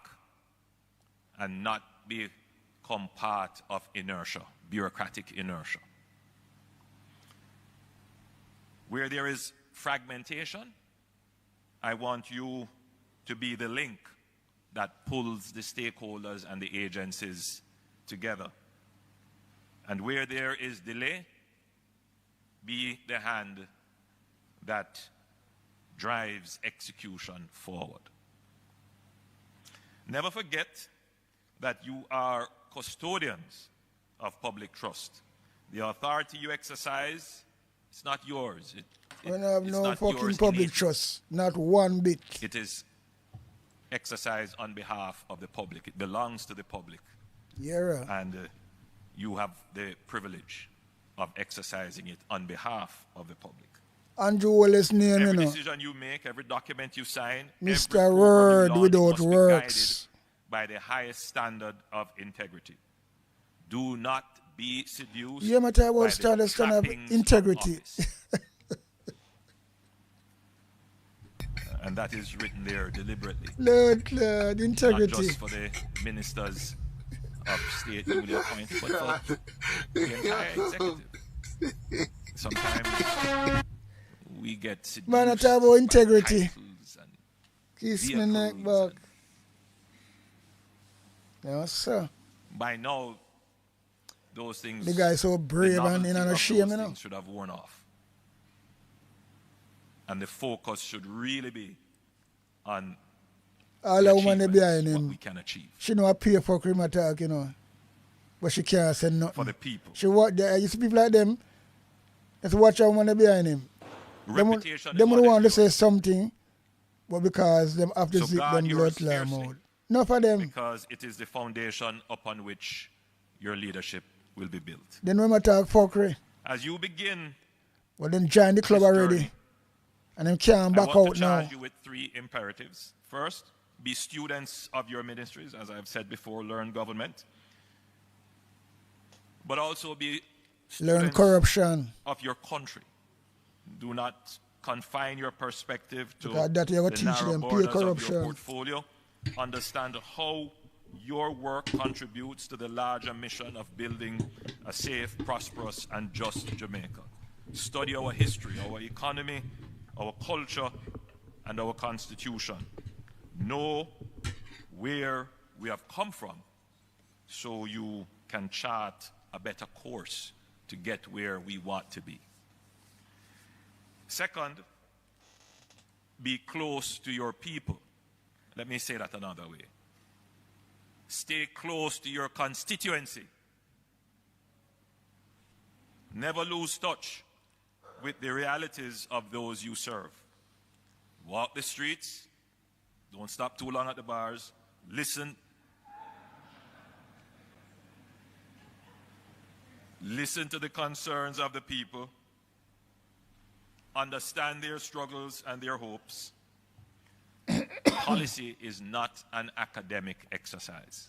and not become part of inertia, bureaucratic inertia. Where there is fragmentation, I want you to be the link that pulls the stakeholders and the agencies together. And where there is delay, be the hand that drives execution forward. Never forget that you are custodians of public trust. The authority you exercise, it's not yours. We don't have no fucking public trust, not one bit. It is exercised on behalf of the public. It belongs to the public. Yeah. And you have the privilege of exercising it on behalf of the public. Andrew Wallace name, Every you know. decision you make, every document you sign, Mr. Word without must be words. guided by the highest standard of integrity. Do not be seduced Yeah, my time by was the to stand of trappings integrity. office. And that is written there deliberately. Lord, Not integrity. just for the ministers of state newly appointed, but for the entire executive. Sometimes we get seduced Man, I talk about integrity. by titles and Kiss me neck vehicles back. Yes, sir. and by now, those things, The guy so brave and in novelty a of shame, those you know. things should have worn off. And the focus should really be on All the the women they behind achievements, what him. we can achieve She know a pay for cream attack, you know. But she can't say nothing. for the people. She what you see people like them, just watch out when they behind him. Reputation Them is would more want than to say yours, something, but because them have to So zip guard them yours blood clam fiercely. out. Enough of them. because it is the foundation upon which your leadership will be built. Then when I talk fuckery, As you begin, well then join the club This already. journey, And them can't I back want out to now. charge you with 3 imperatives. First, be students of your ministries, as I've said before, learn government. But also be Learn students corruption. of your country. Do not confine your perspective to Because that you gotta the teach narrow them, pay borders of corruption. your portfolio. Understand how your work contributes to the larger mission of building a safe, prosperous, and just Jamaica. Study our history, our economy, our culture, and our constitution. Know where we have come from so you can chart a better course to get where we want to be. Second, be close to your people. Let me say that another way. Stay close to your constituency. Never lose touch with the realities of those you serve. Walk the streets. Don't stop too long at the bars. Listen. Listen to the concerns of the people. Understand their struggles and their hopes. Policy is not an academic exercise.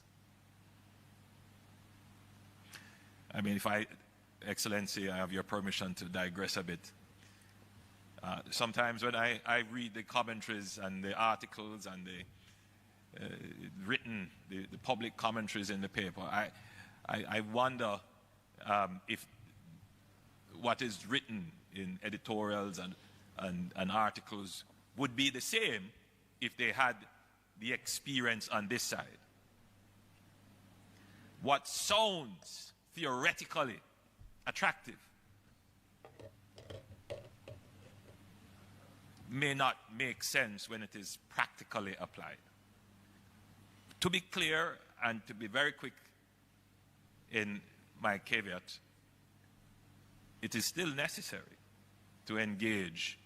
I mean, Excellency, I have your permission to digress a bit. Sometimes when I read the commentaries and the articles and the public commentaries in the paper, I wonder if what is written in editorials and articles would be the same if they had the experience on this side. What sounds theoretically attractive may not make sense when it is practically applied. To be clear and to be very quick in my caveat, it is still necessary to engage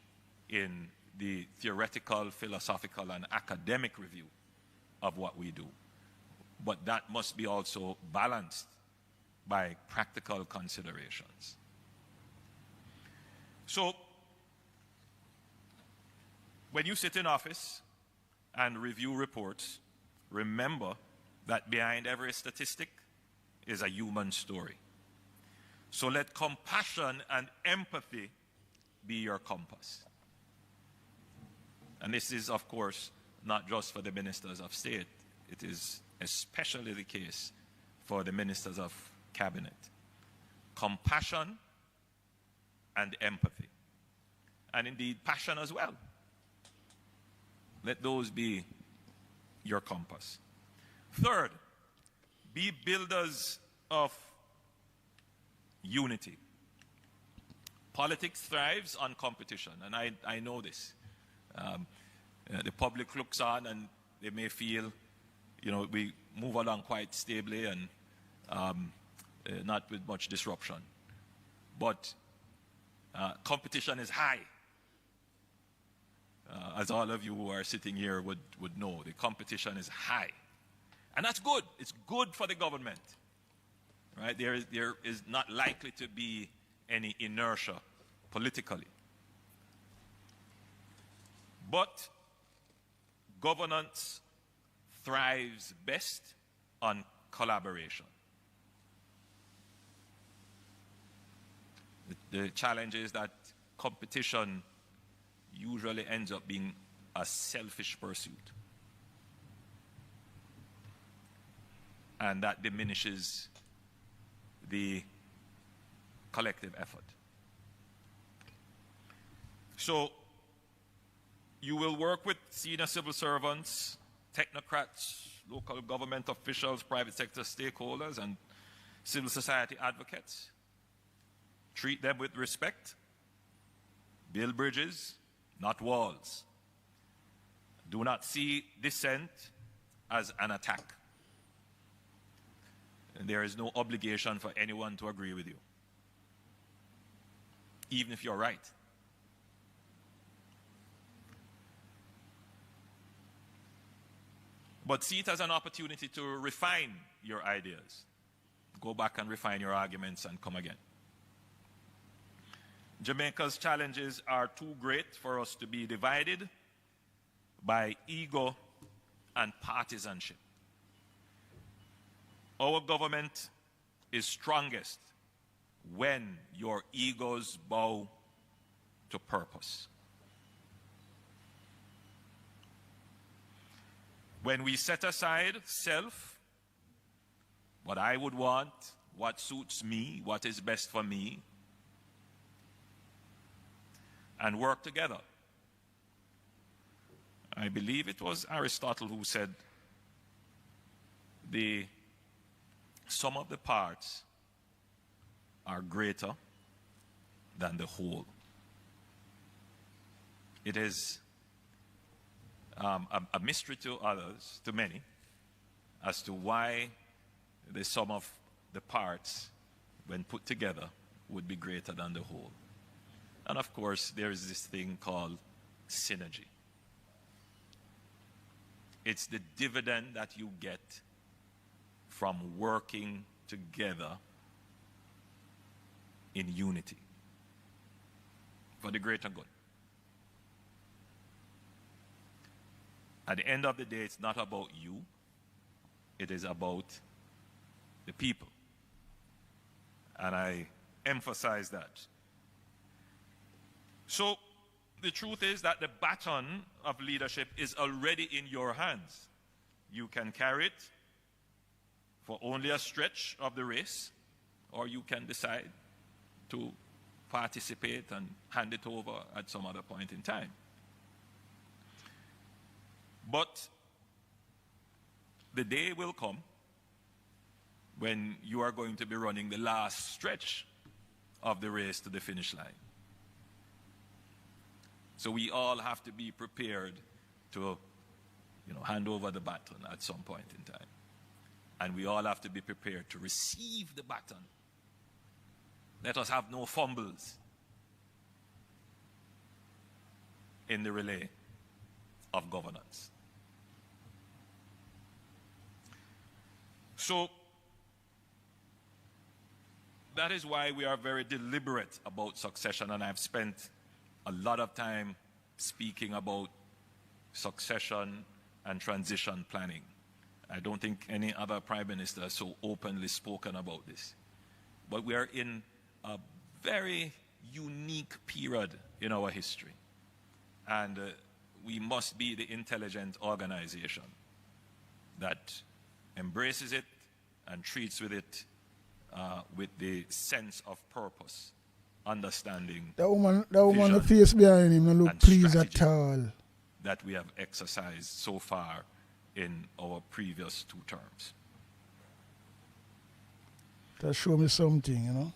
in the theoretical, philosophical, and academic review of what we do. But that must be also balanced by practical considerations. So, when you sit in office and review reports, remember that behind every statistic is a human story. So let compassion and empathy be your compass. And this is, of course, not just for the ministers of state. It is especially the case for the ministers of cabinet. Compassion and empathy. And indeed, passion as well. Let those be your compass. Third, be builders of unity. Politics thrives on competition, and I know this. The public looks on and they may feel, we move along quite stably and not with much disruption. But competition is high. As all of you who are sitting here would know, the competition is high. And that's good. It's good for the government. Right? There is not likely to be any inertia politically. But governance thrives best on collaboration. The challenge is that competition usually ends up being a selfish pursuit. And that diminishes the collective effort. So, you will work with senior civil servants, technocrats, local government officials, private sector stakeholders, and civil society advocates. Treat them with respect. Build bridges, not walls. Do not see dissent as an attack. And there is no obligation for anyone to agree with you, even if you're right. But see it as an opportunity to refine your ideas. Go back and refine your arguments and come again. Jamaica's challenges are too great for us to be divided by ego and partisanship. Our government is strongest when your egos bow to purpose. When we set aside self, what I would want, what suits me, what is best for me, and work together. I believe it was Aristotle who said the sum of the parts are greater than the whole. It is a mystery to others, to many, as to why the sum of the parts, when put together, would be greater than the whole. And of course, there is this thing called synergy. It's the dividend that you get from working together in unity for the greater good. At the end of the day, it's not about you. It is about the people. And I emphasize that. So, the truth is that the baton of leadership is already in your hands. You can carry it for only a stretch of the race, or you can decide to participate and hand it over at some other point in time. But the day will come when you are going to be running the last stretch of the race to the finish line. So we all have to be prepared to, hand over the baton at some point in time. And we all have to be prepared to receive the baton. Let us have no fumbles in the relay of governance. So, that is why we are very deliberate about succession, and I've spent a lot of time speaking about succession and transition planning. I don't think any other prime minister has so openly spoken about this. But we are in a very unique period in our history. And we must be the intelligent organization that embraces it and treats with it with the sense of purpose, understanding. That woman the face behind him, no look pleased at all. That we have exercised so far in our previous 2 terms. That show me something,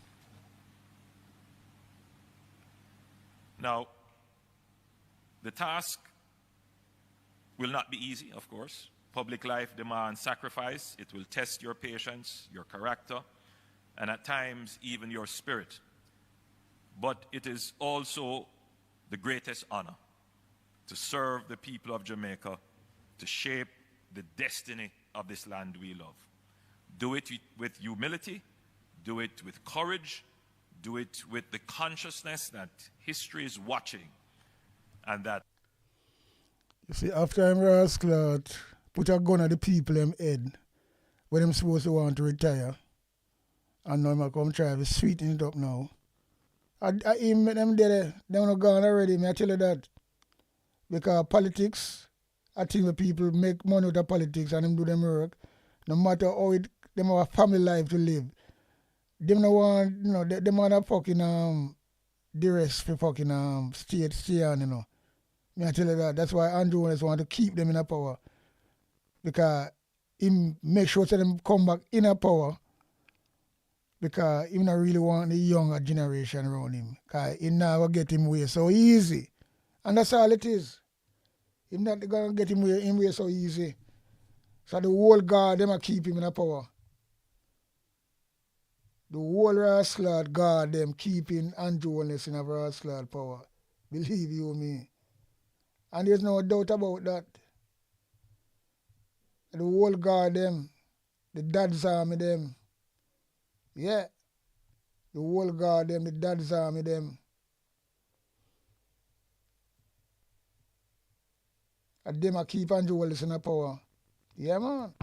Now, the task will not be easy, of course. Public life demands sacrifice. It will test your patience, your character, and at times even your spirit. But it is also the greatest honor to serve the people of Jamaica, to shape the destiny of this land we love. Do it with humility, do it with courage, do it with the consciousness that history is watching, and that. You see, after I'm rascal, put a gun at the people in head when I'm supposed to want to retire, and now I'm come try to sweeten it up now. I make them there, they're not gone already, I tell you that. Because politics, I think the people make money out of politics and them do them work. No matter how them have a family life to live. Them no want, them want a fucking the rest for fucking state stay on, I tell you that. That's why Andrew Holness want to keep them in a power. Because he make sure that them come back in a power. Because he not really want the younger generation around him. Because he never get him away so easy. And that's all it is. Him not gonna get him way so easy. So the whole God, them a keep him in a power. The whole rascal God, them keeping Andrew Wallace in a rascal power. Believe you me. And there's no doubt about that. The whole God, them, the dad's army, them. Yeah. The whole God, them, the dad's army, them. And them a keep Andrew Wallace in a power. Yeah, man.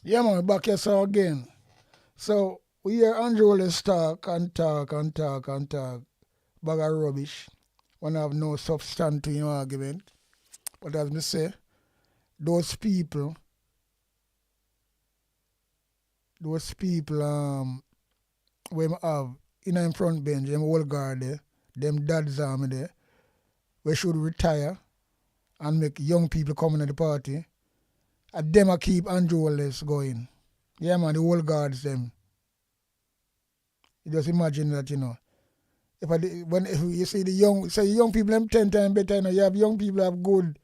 Yeah, man, back here so again. So we hear Andrew Wallace talk and talk and talk and talk. Bag of rubbish. One have no substance to him argument. But as me say, those people when have in front bench, them whole guard there, them dads army there, we should retire and make young people come in at the party. And them a keep Andrew Wallace going. Yeah, man, the whole guards them. You just imagine that, you know. If you see the young people them 10 times better, you know, you have young people have good,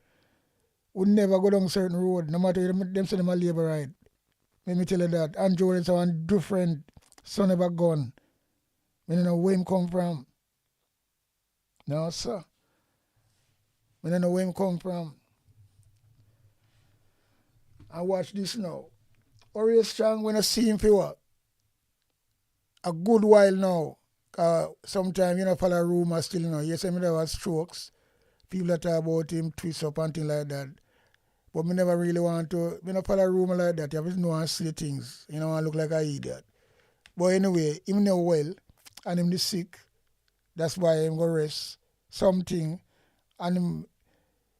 would never go down certain road, no matter them say them a labor right. Let me tell you that. Andrew Wallace one different son of a gun. I don't know where him come from. No, sir. I don't know where him come from. And watch this now. Oriel Strong, when I see him for what? A good while now. Sometimes, you know, follow rumors still, you know. Yes, I mean, there was strokes. People that talk about him, twist up and things like that. But me never really want to, me not follow rumor like that. You have to know and see things. You know, I look like an idiot. But anyway, him know well, and him the sick. That's why him go rest something. And him,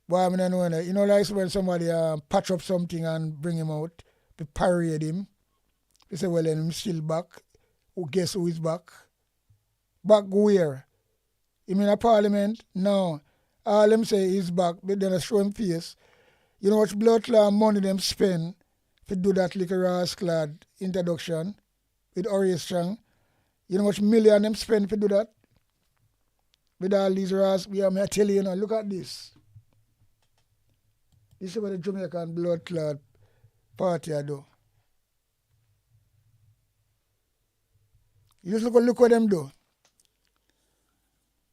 but I mean, I know that. You know, like when somebody patch up something and bring him out, they parade him. They say, well, then him still back. Guess who is back? Back where? Him in a parliament? No. All them say he's back, but then I show him face. You know what blood clot money them spend to do that little rascal introduction? with Ori Strong. You know how much million them spend to do that? With all these ras, I tell you, look at this. This is what the Jamaican blood clot party I do. You just look what them do.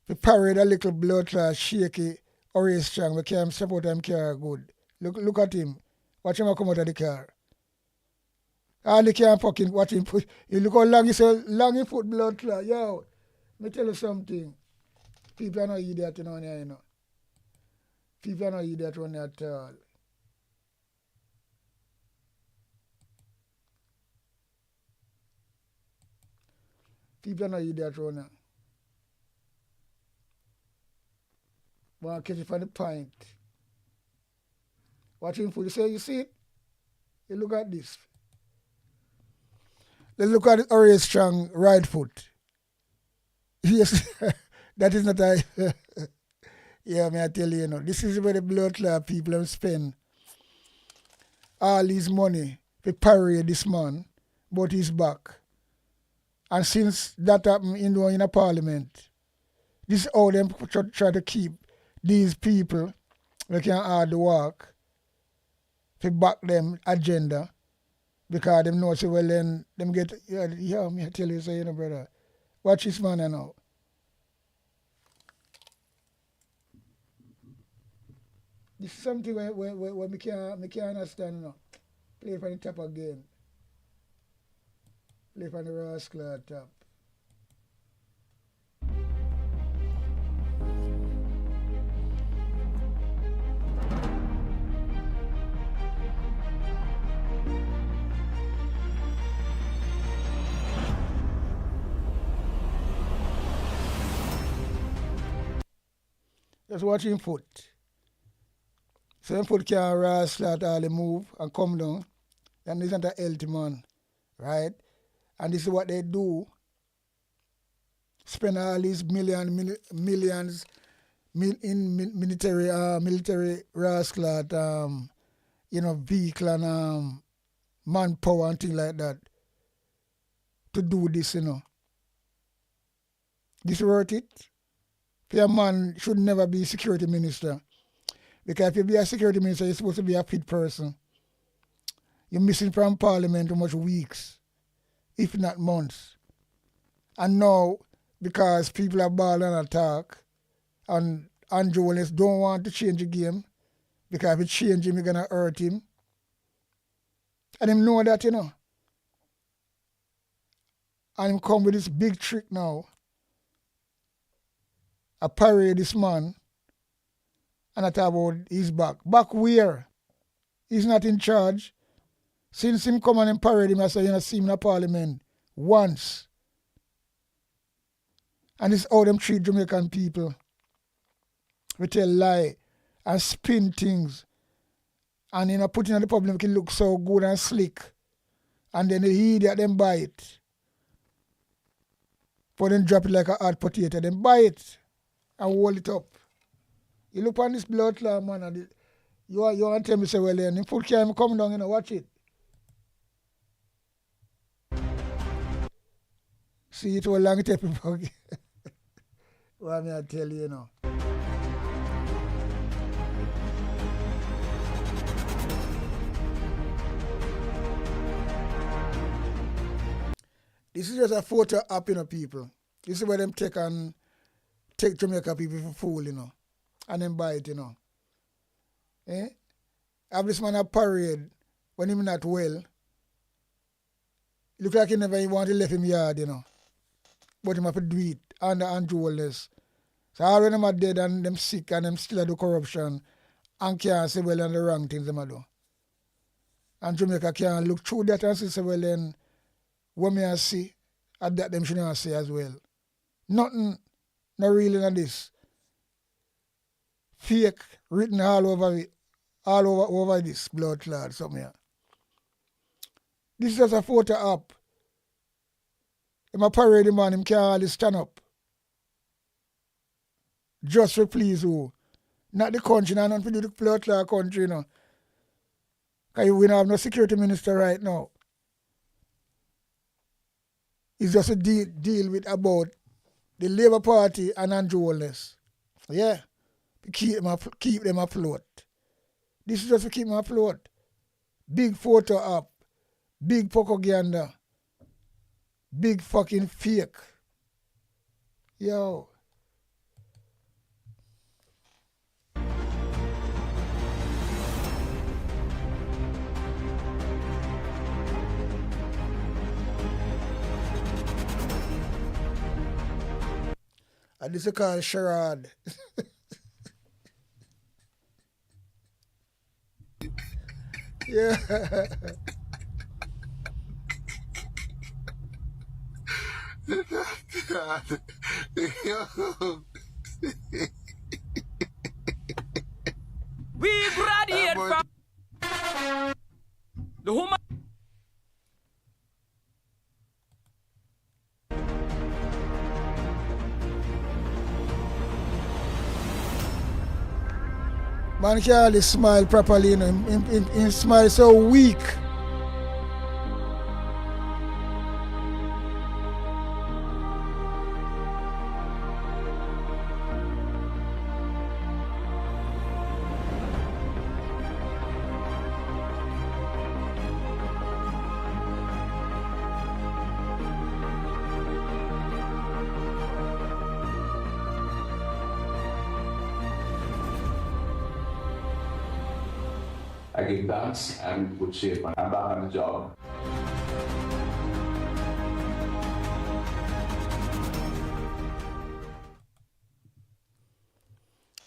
We parade a little blood clot, shaky, Ori Strong, we can't support him car good. Look at him. Watch him come out of the car. All the can't fucking watch him put. You look how long he put blood clot. Yo, me tell you something. People are not idiot in here, you know. People are not idiot on there at all. People are not idiot on there. Want to catch it from the point. Watch him put. You see it? You look at this. Let's look at Ori Strong right foot. Yes, that is not a... yeah, I tell you, this is where the blood clot people have spent all his money to parade this man, but he's back. And since that happened in a parliament, this is how them try to keep these people that can hard work to back them agenda. Because them know, say, well, then, them get, me I tell you, say, brother, watch this man now. This is something where me can't understand, Play for the top again. Play for the rascal top. Just watch him foot. So him foot can rascal at all, move and come down. And this isn't a healthy man, right? And this is what they do. Spend all these millions in military rascal at, vehicle and manpower and things like that to do this, This worth it? A man should never be security minister. Because if you be a security minister, you're supposed to be a fit person. You're missing from parliament too much weeks, if not months. And now, because people are ball and attack, and journalists don't want to change the game, because if it change him, you're going to hurt him. And him know that, And him come with this big trick now. I parade this man and I talk about his back. Back where? He's not in charge. Since him come and parade him, I say, see him in the parliament once. And this is how them treat Jamaican people. We tell lie and spin things. And putting on the public, it look so good and slick. And then the idiot, them buy it. But then drop it like a hot potato, then buy it. And hold it up. You look on this blood clot, man, and you want to tell me, say, well, then, in full time, come down, watch it. See it how long it take people. What I tell you, This is just a photo app, people. This is where them take Jamaica people for fool, and then buy it, Have this man a parade when him not well. Look like he never want to left him yard, But him have to do it under controllers. So all when them are dead and them sick and them still do corruption and can't say well and the wrong things them do. And Jamaica can't look through that and say well then what me I see, at that them shouldn't say as well. Nothing. Not really in this. Fake written all over it, over this blood clot somewhere. This is just a photo app. Him a parade man, him can't hardly stand up. Just to please who? Not the country, not to do the blood clot country, Because we don't have no security minister right now. is just to deal with about the Labour Party and Andrew Wallace. Yeah. Keep them afloat. This is just to keep them afloat. Big photo up. Big propaganda. Big fucking fake. Yo. And this is called charade. Yeah. We graduate from the human. Man can't hardly smile properly, you know. He smile so weak. I give thanks and good shape. I'm back on the job.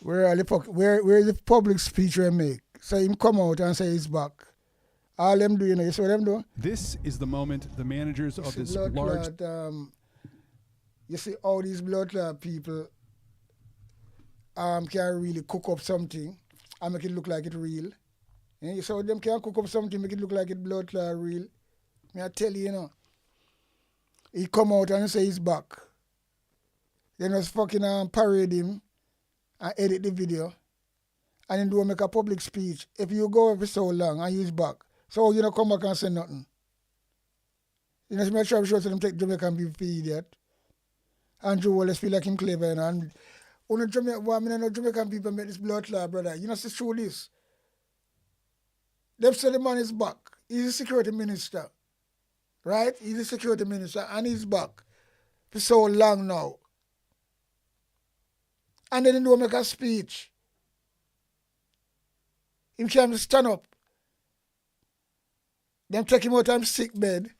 Where the public speech we make? So him come out and say he's back. All them do, you know, you see what them do? This is the moment the managers of this large... You see all these blood clot people can really cook up something and make it look like it real. And you saw them can cook up something, make it look like it blood clot real. Me I tell you, you know. He come out and say he's back. Then just fucking parade him and edit the video. And then do make a public speech. If you go for so long and he's back, so you know come back and say nothing. You know, make sure to them take Jamaican people for idiot. Andrew Wallace feel like him clever, you know. And Jamaican people make this blood clot, brother. You know, see through this. Them say the man is back. He's a security minister. Right? He's a security minister and he's back for so long now. And then he don't make a speech. He can't stand up. Them take him out of his sick bed,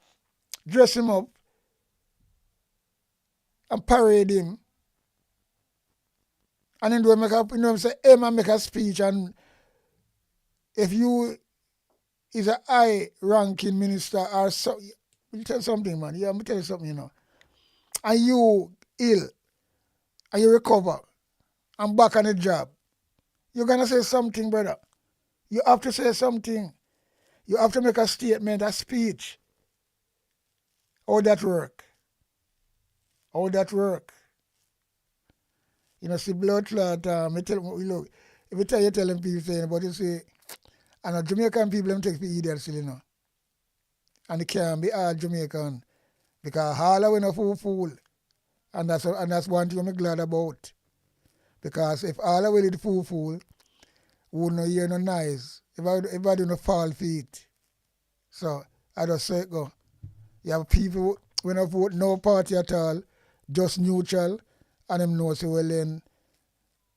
dress him up, and parade him. And then do make a, you know, say, hey man, make a speech. And if you is a high-ranking minister or so, you tell something, man. Yeah, I'm tell you something, you know. And you ill, and you recover, and back on the job. You're gonna say something, brother. You have to say something. You have to make a statement, a speech. How that work? How that work? You know, see blood clot, I tell look, every time you tell them people saying, but you say, and the Jamaican people them take for idiots, you know. And it can't be all Jamaican. Because all of them are fool. And that's one thing I'm glad about. Because if all of them are fool, we wouldn't hear no noise. If I do no fall feet. So I just say it go. You have people when I vote no party at all, just neutral, and them know say well then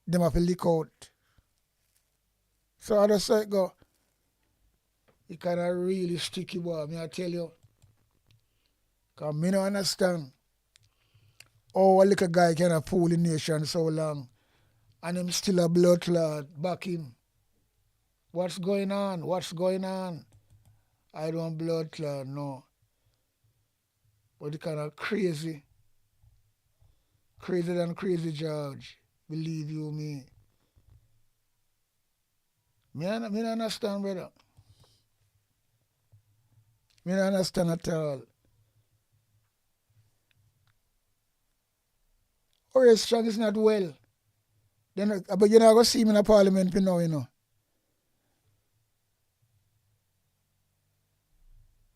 them have to leak out. So I just say it go. It kind of really sticky, boy, me I tell you. Because me don't understand how a little guy can fool the nation so long and him still a blood clot back him. What's going on? What's going on? I don't blood clot, no. But it kind of crazy. Crazier than crazy, George. Believe you me. Me don't understand, brother. Me don't understand at all. Or Strong is not well. Then, but you're not going to see him in the parliament now, you know.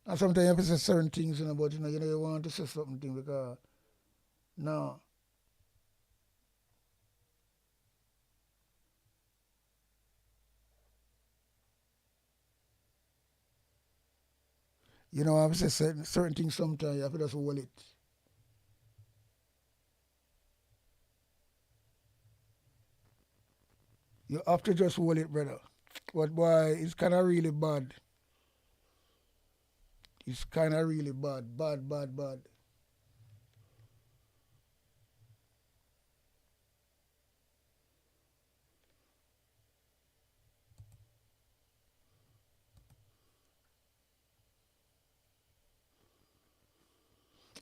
And sometimes you have to say certain things, but you want to say something because no. I have to say certain things sometimes, you have to just hold it. You have to just hold it, brother. But boy, it's kind of really bad. It's kind of really bad. Bad.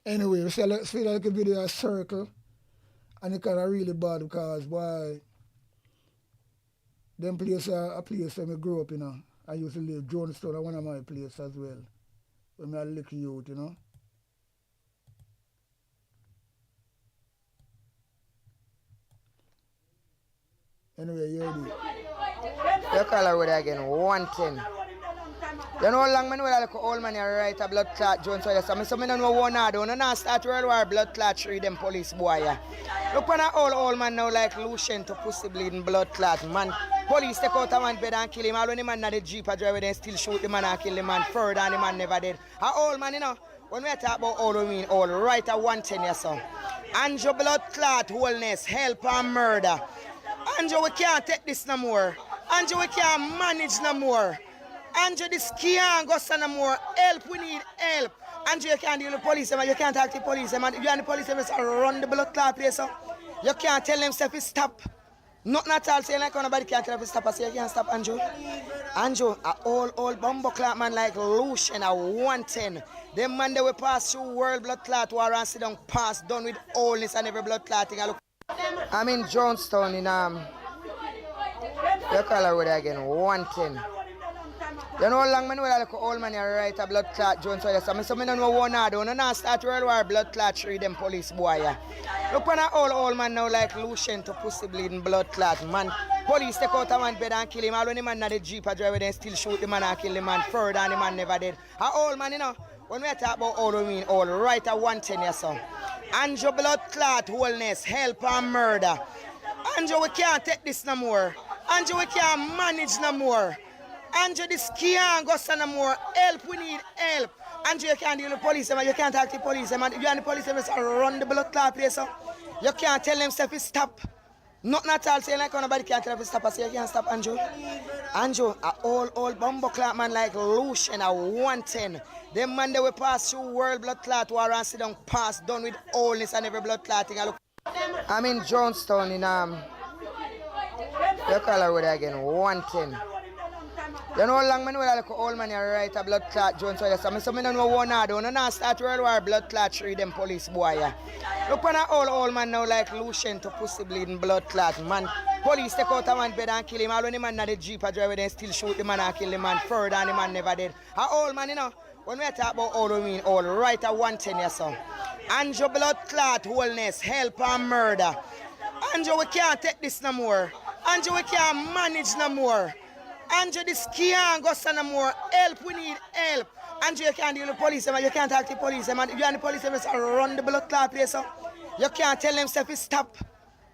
Anyway, we see like a video a circle, and it kind of really bad because, boy, them place are a place where I grew up, I used to live Jonestown, one of my places as well. When I was a little youth, Anyway, you heard it. You call her with again, 110. You know how long I know that like old man here write a blood clot Jones so I don't know one I don't know start World War blood clot through them police boy. Yeah. Look when an old man now like Lucian to pussy bleeding blood clot man. Police take out a man bed and kill him. All when the man at the Jeep a drive then still shoot the man and kill the man further and the man never dead. A old man, when we talk about old we mean old, right at 110 years son. Andrew blood clot, wholeness, help and murder. Andrew, we can't take this no more. Andrew, we can't manage no more. Andrew, this can't go no more. Help, we need help. Andrew, you can't deal with the police, man. You can't talk to the police, man. You and the police, man, run the blood clot place, so. You can't tell them to stop. Nothing at all, saying like nobody can't tell them to stop. I say you can't stop, Andrew. Andrew, a old bumbo clot man like Lucian, a 110. Them man they will pass through world blood clot war and sit down pass done with allness and every blood clotting. I'm in Jonestown in you call her with again, 110. You know how long I know that like old man here write a blood clot Jones so I don't know one I don't know start World War blood clot through them police boy. Yeah. Look when an old man now like Lucian to pussy bleeding blood clot man. Police take out a man bed and kill him. All when the man at the Jeep a drive then still shoot the man and kill the man further and the man never dead. A old man, when we talk about old we mean old, right at 110 years son. Andrew blood clot, wholeness, help and murder. Andrew, we can't take this no more. Andrew, we can't manage no more. Andrew, this can't go no more. Help, we need help. Andrew, you can't deal with the police, man. You can't talk to the police, man. You and the police, man, run the blood clot place, so. You can't tell them to stop. Nothing at all, saying like nobody can't tell them to stop. I say you can't stop, Andrew. Andrew, a old bumbo clot man like Lucian, a 110. Them man they will pass through world blood clot war and sit down pass done with allness and every blood clotting. I'm in Jonestown in you call her with again, 110. You know how long I know that like old man here write a blood clot Jones so I don't know one I don't know start World War blood clot through them police boy. Yeah. Look when an old man now like Lucian to pussy bleeding blood clot man. Police take out a man bed and kill him. All when the man at the Jeep a drive then still shoot the man and kill the man further and the man never dead. A old man, when we talk about old we mean old, right at 110 years son. Andrew blood clot, wholeness, help and murder. Andrew, we can't take this no more. Andrew, we can't manage no more. Andrew, this can't go no more. Help, we need help. Andrew, you can't deal with the police, man. You can't talk to the police, man. You and the police, man, run the blood clot place, so. You can't tell them to stop.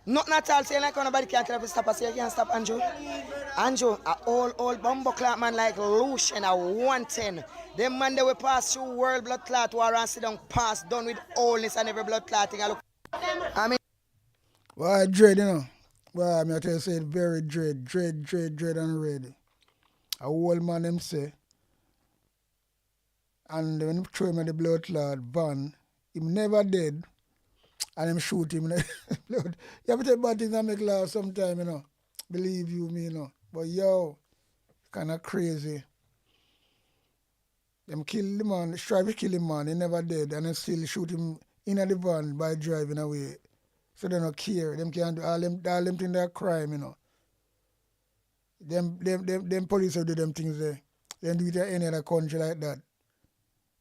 Nothing at all, saying like nobody can't tell them to stop. I say you can't stop, Andrew. Andrew, a old bumbo clot man like Lucian, a 110. Them man they will pass through world blood clot war and sit down pass done with allness and every blood clotting. I mean, Why dread, Well, I tell you, say very dread and red. A old man them say, and when he throw him in the blood clot van, him never dead, and him shoot him in the blood. You have to take bad things and make laugh sometime, Believe you me, But yo, kind of crazy. Them kill the man, try to kill him man, he never dead, and they still shoot him in the van by driving away. So they don't care. Them can't do all them things they're crime, Them police will do them things there. They don't do it in any other country like that.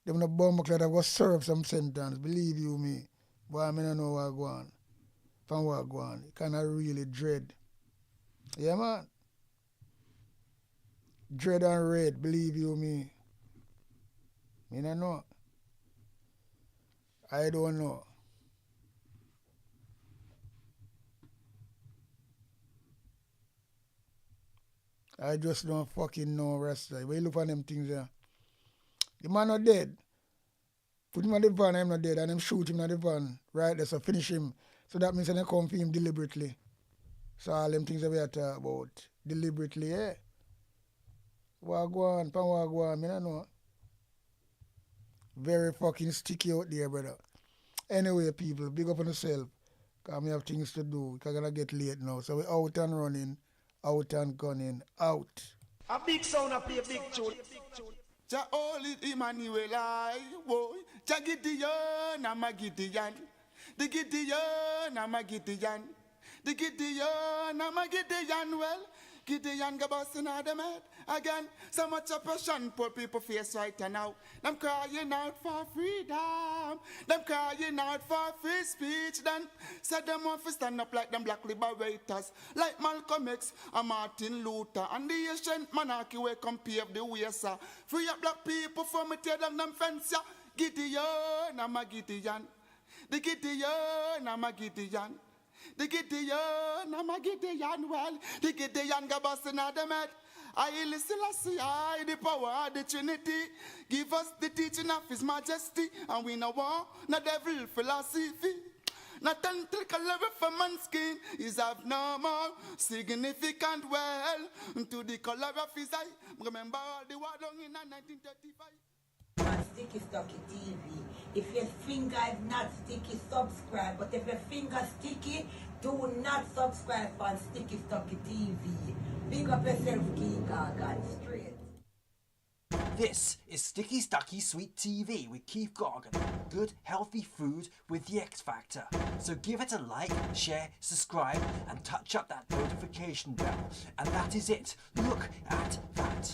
Them no bomb clock that was serve some sentence. Believe you me. But I don't know what go on. From what go on. It kinda really dread. Yeah man. Dread and red, believe you me. Me no know. I don't know. I just don't fucking know, Rasta. Where you look for them things there? The man not dead. Put him on the van, I'm not dead, and them shoot him on the van. Right there, so finish him. So that means they come for him deliberately. So all them things that we are talking about. Deliberately, eh? Wagwan, pan wagwan, me no know. Very fucking sticky out there, brother. Anyway, people, big up on yourself. Because we have things to do. Because I'm going to get late now. So we're out and running, out and gunning, out. A big sound, I play a big tune. Jah holy Emmanuel, I, boy. Jah Gideon, I'm a Gideon. The Gideon, I'm a Gideon. The Gideon, I'm a Gideon, well. Gideon go busting out them head again. So much oppression poor people face right now. Them crying out for freedom. Them crying out for free speech. Then said them want to stand up like them black liberators, like Malcolm X and Martin Luther and the ancient monarchy where come pave the way, sir. Free up black people from me tear down them fence, yeah. Gideon, I'm a Gideon. The Gideon, I'm a Gideon. The Gideon, I'm a Gideon, well, the Gideon go busting out them head. I listen, I the power of the Trinity. Give us the teaching of His Majesty, and we no want no devil philosophy. Not until level for man's skin is abnormal, significant, well, to the color of his eye. Remember all the war done in 1935. Sticky Stocky TV. If your finger is not sticky, subscribe. But if your finger sticky, do not subscribe on Sticky Stocky TV. Big up yourself, King Gargan, straight. This is Sticky Stucky Sweet TV with Keith Gargan. Good, healthy food with the X Factor. So give it a like, share, subscribe, and touch up that notification bell. And that is it. Look at that.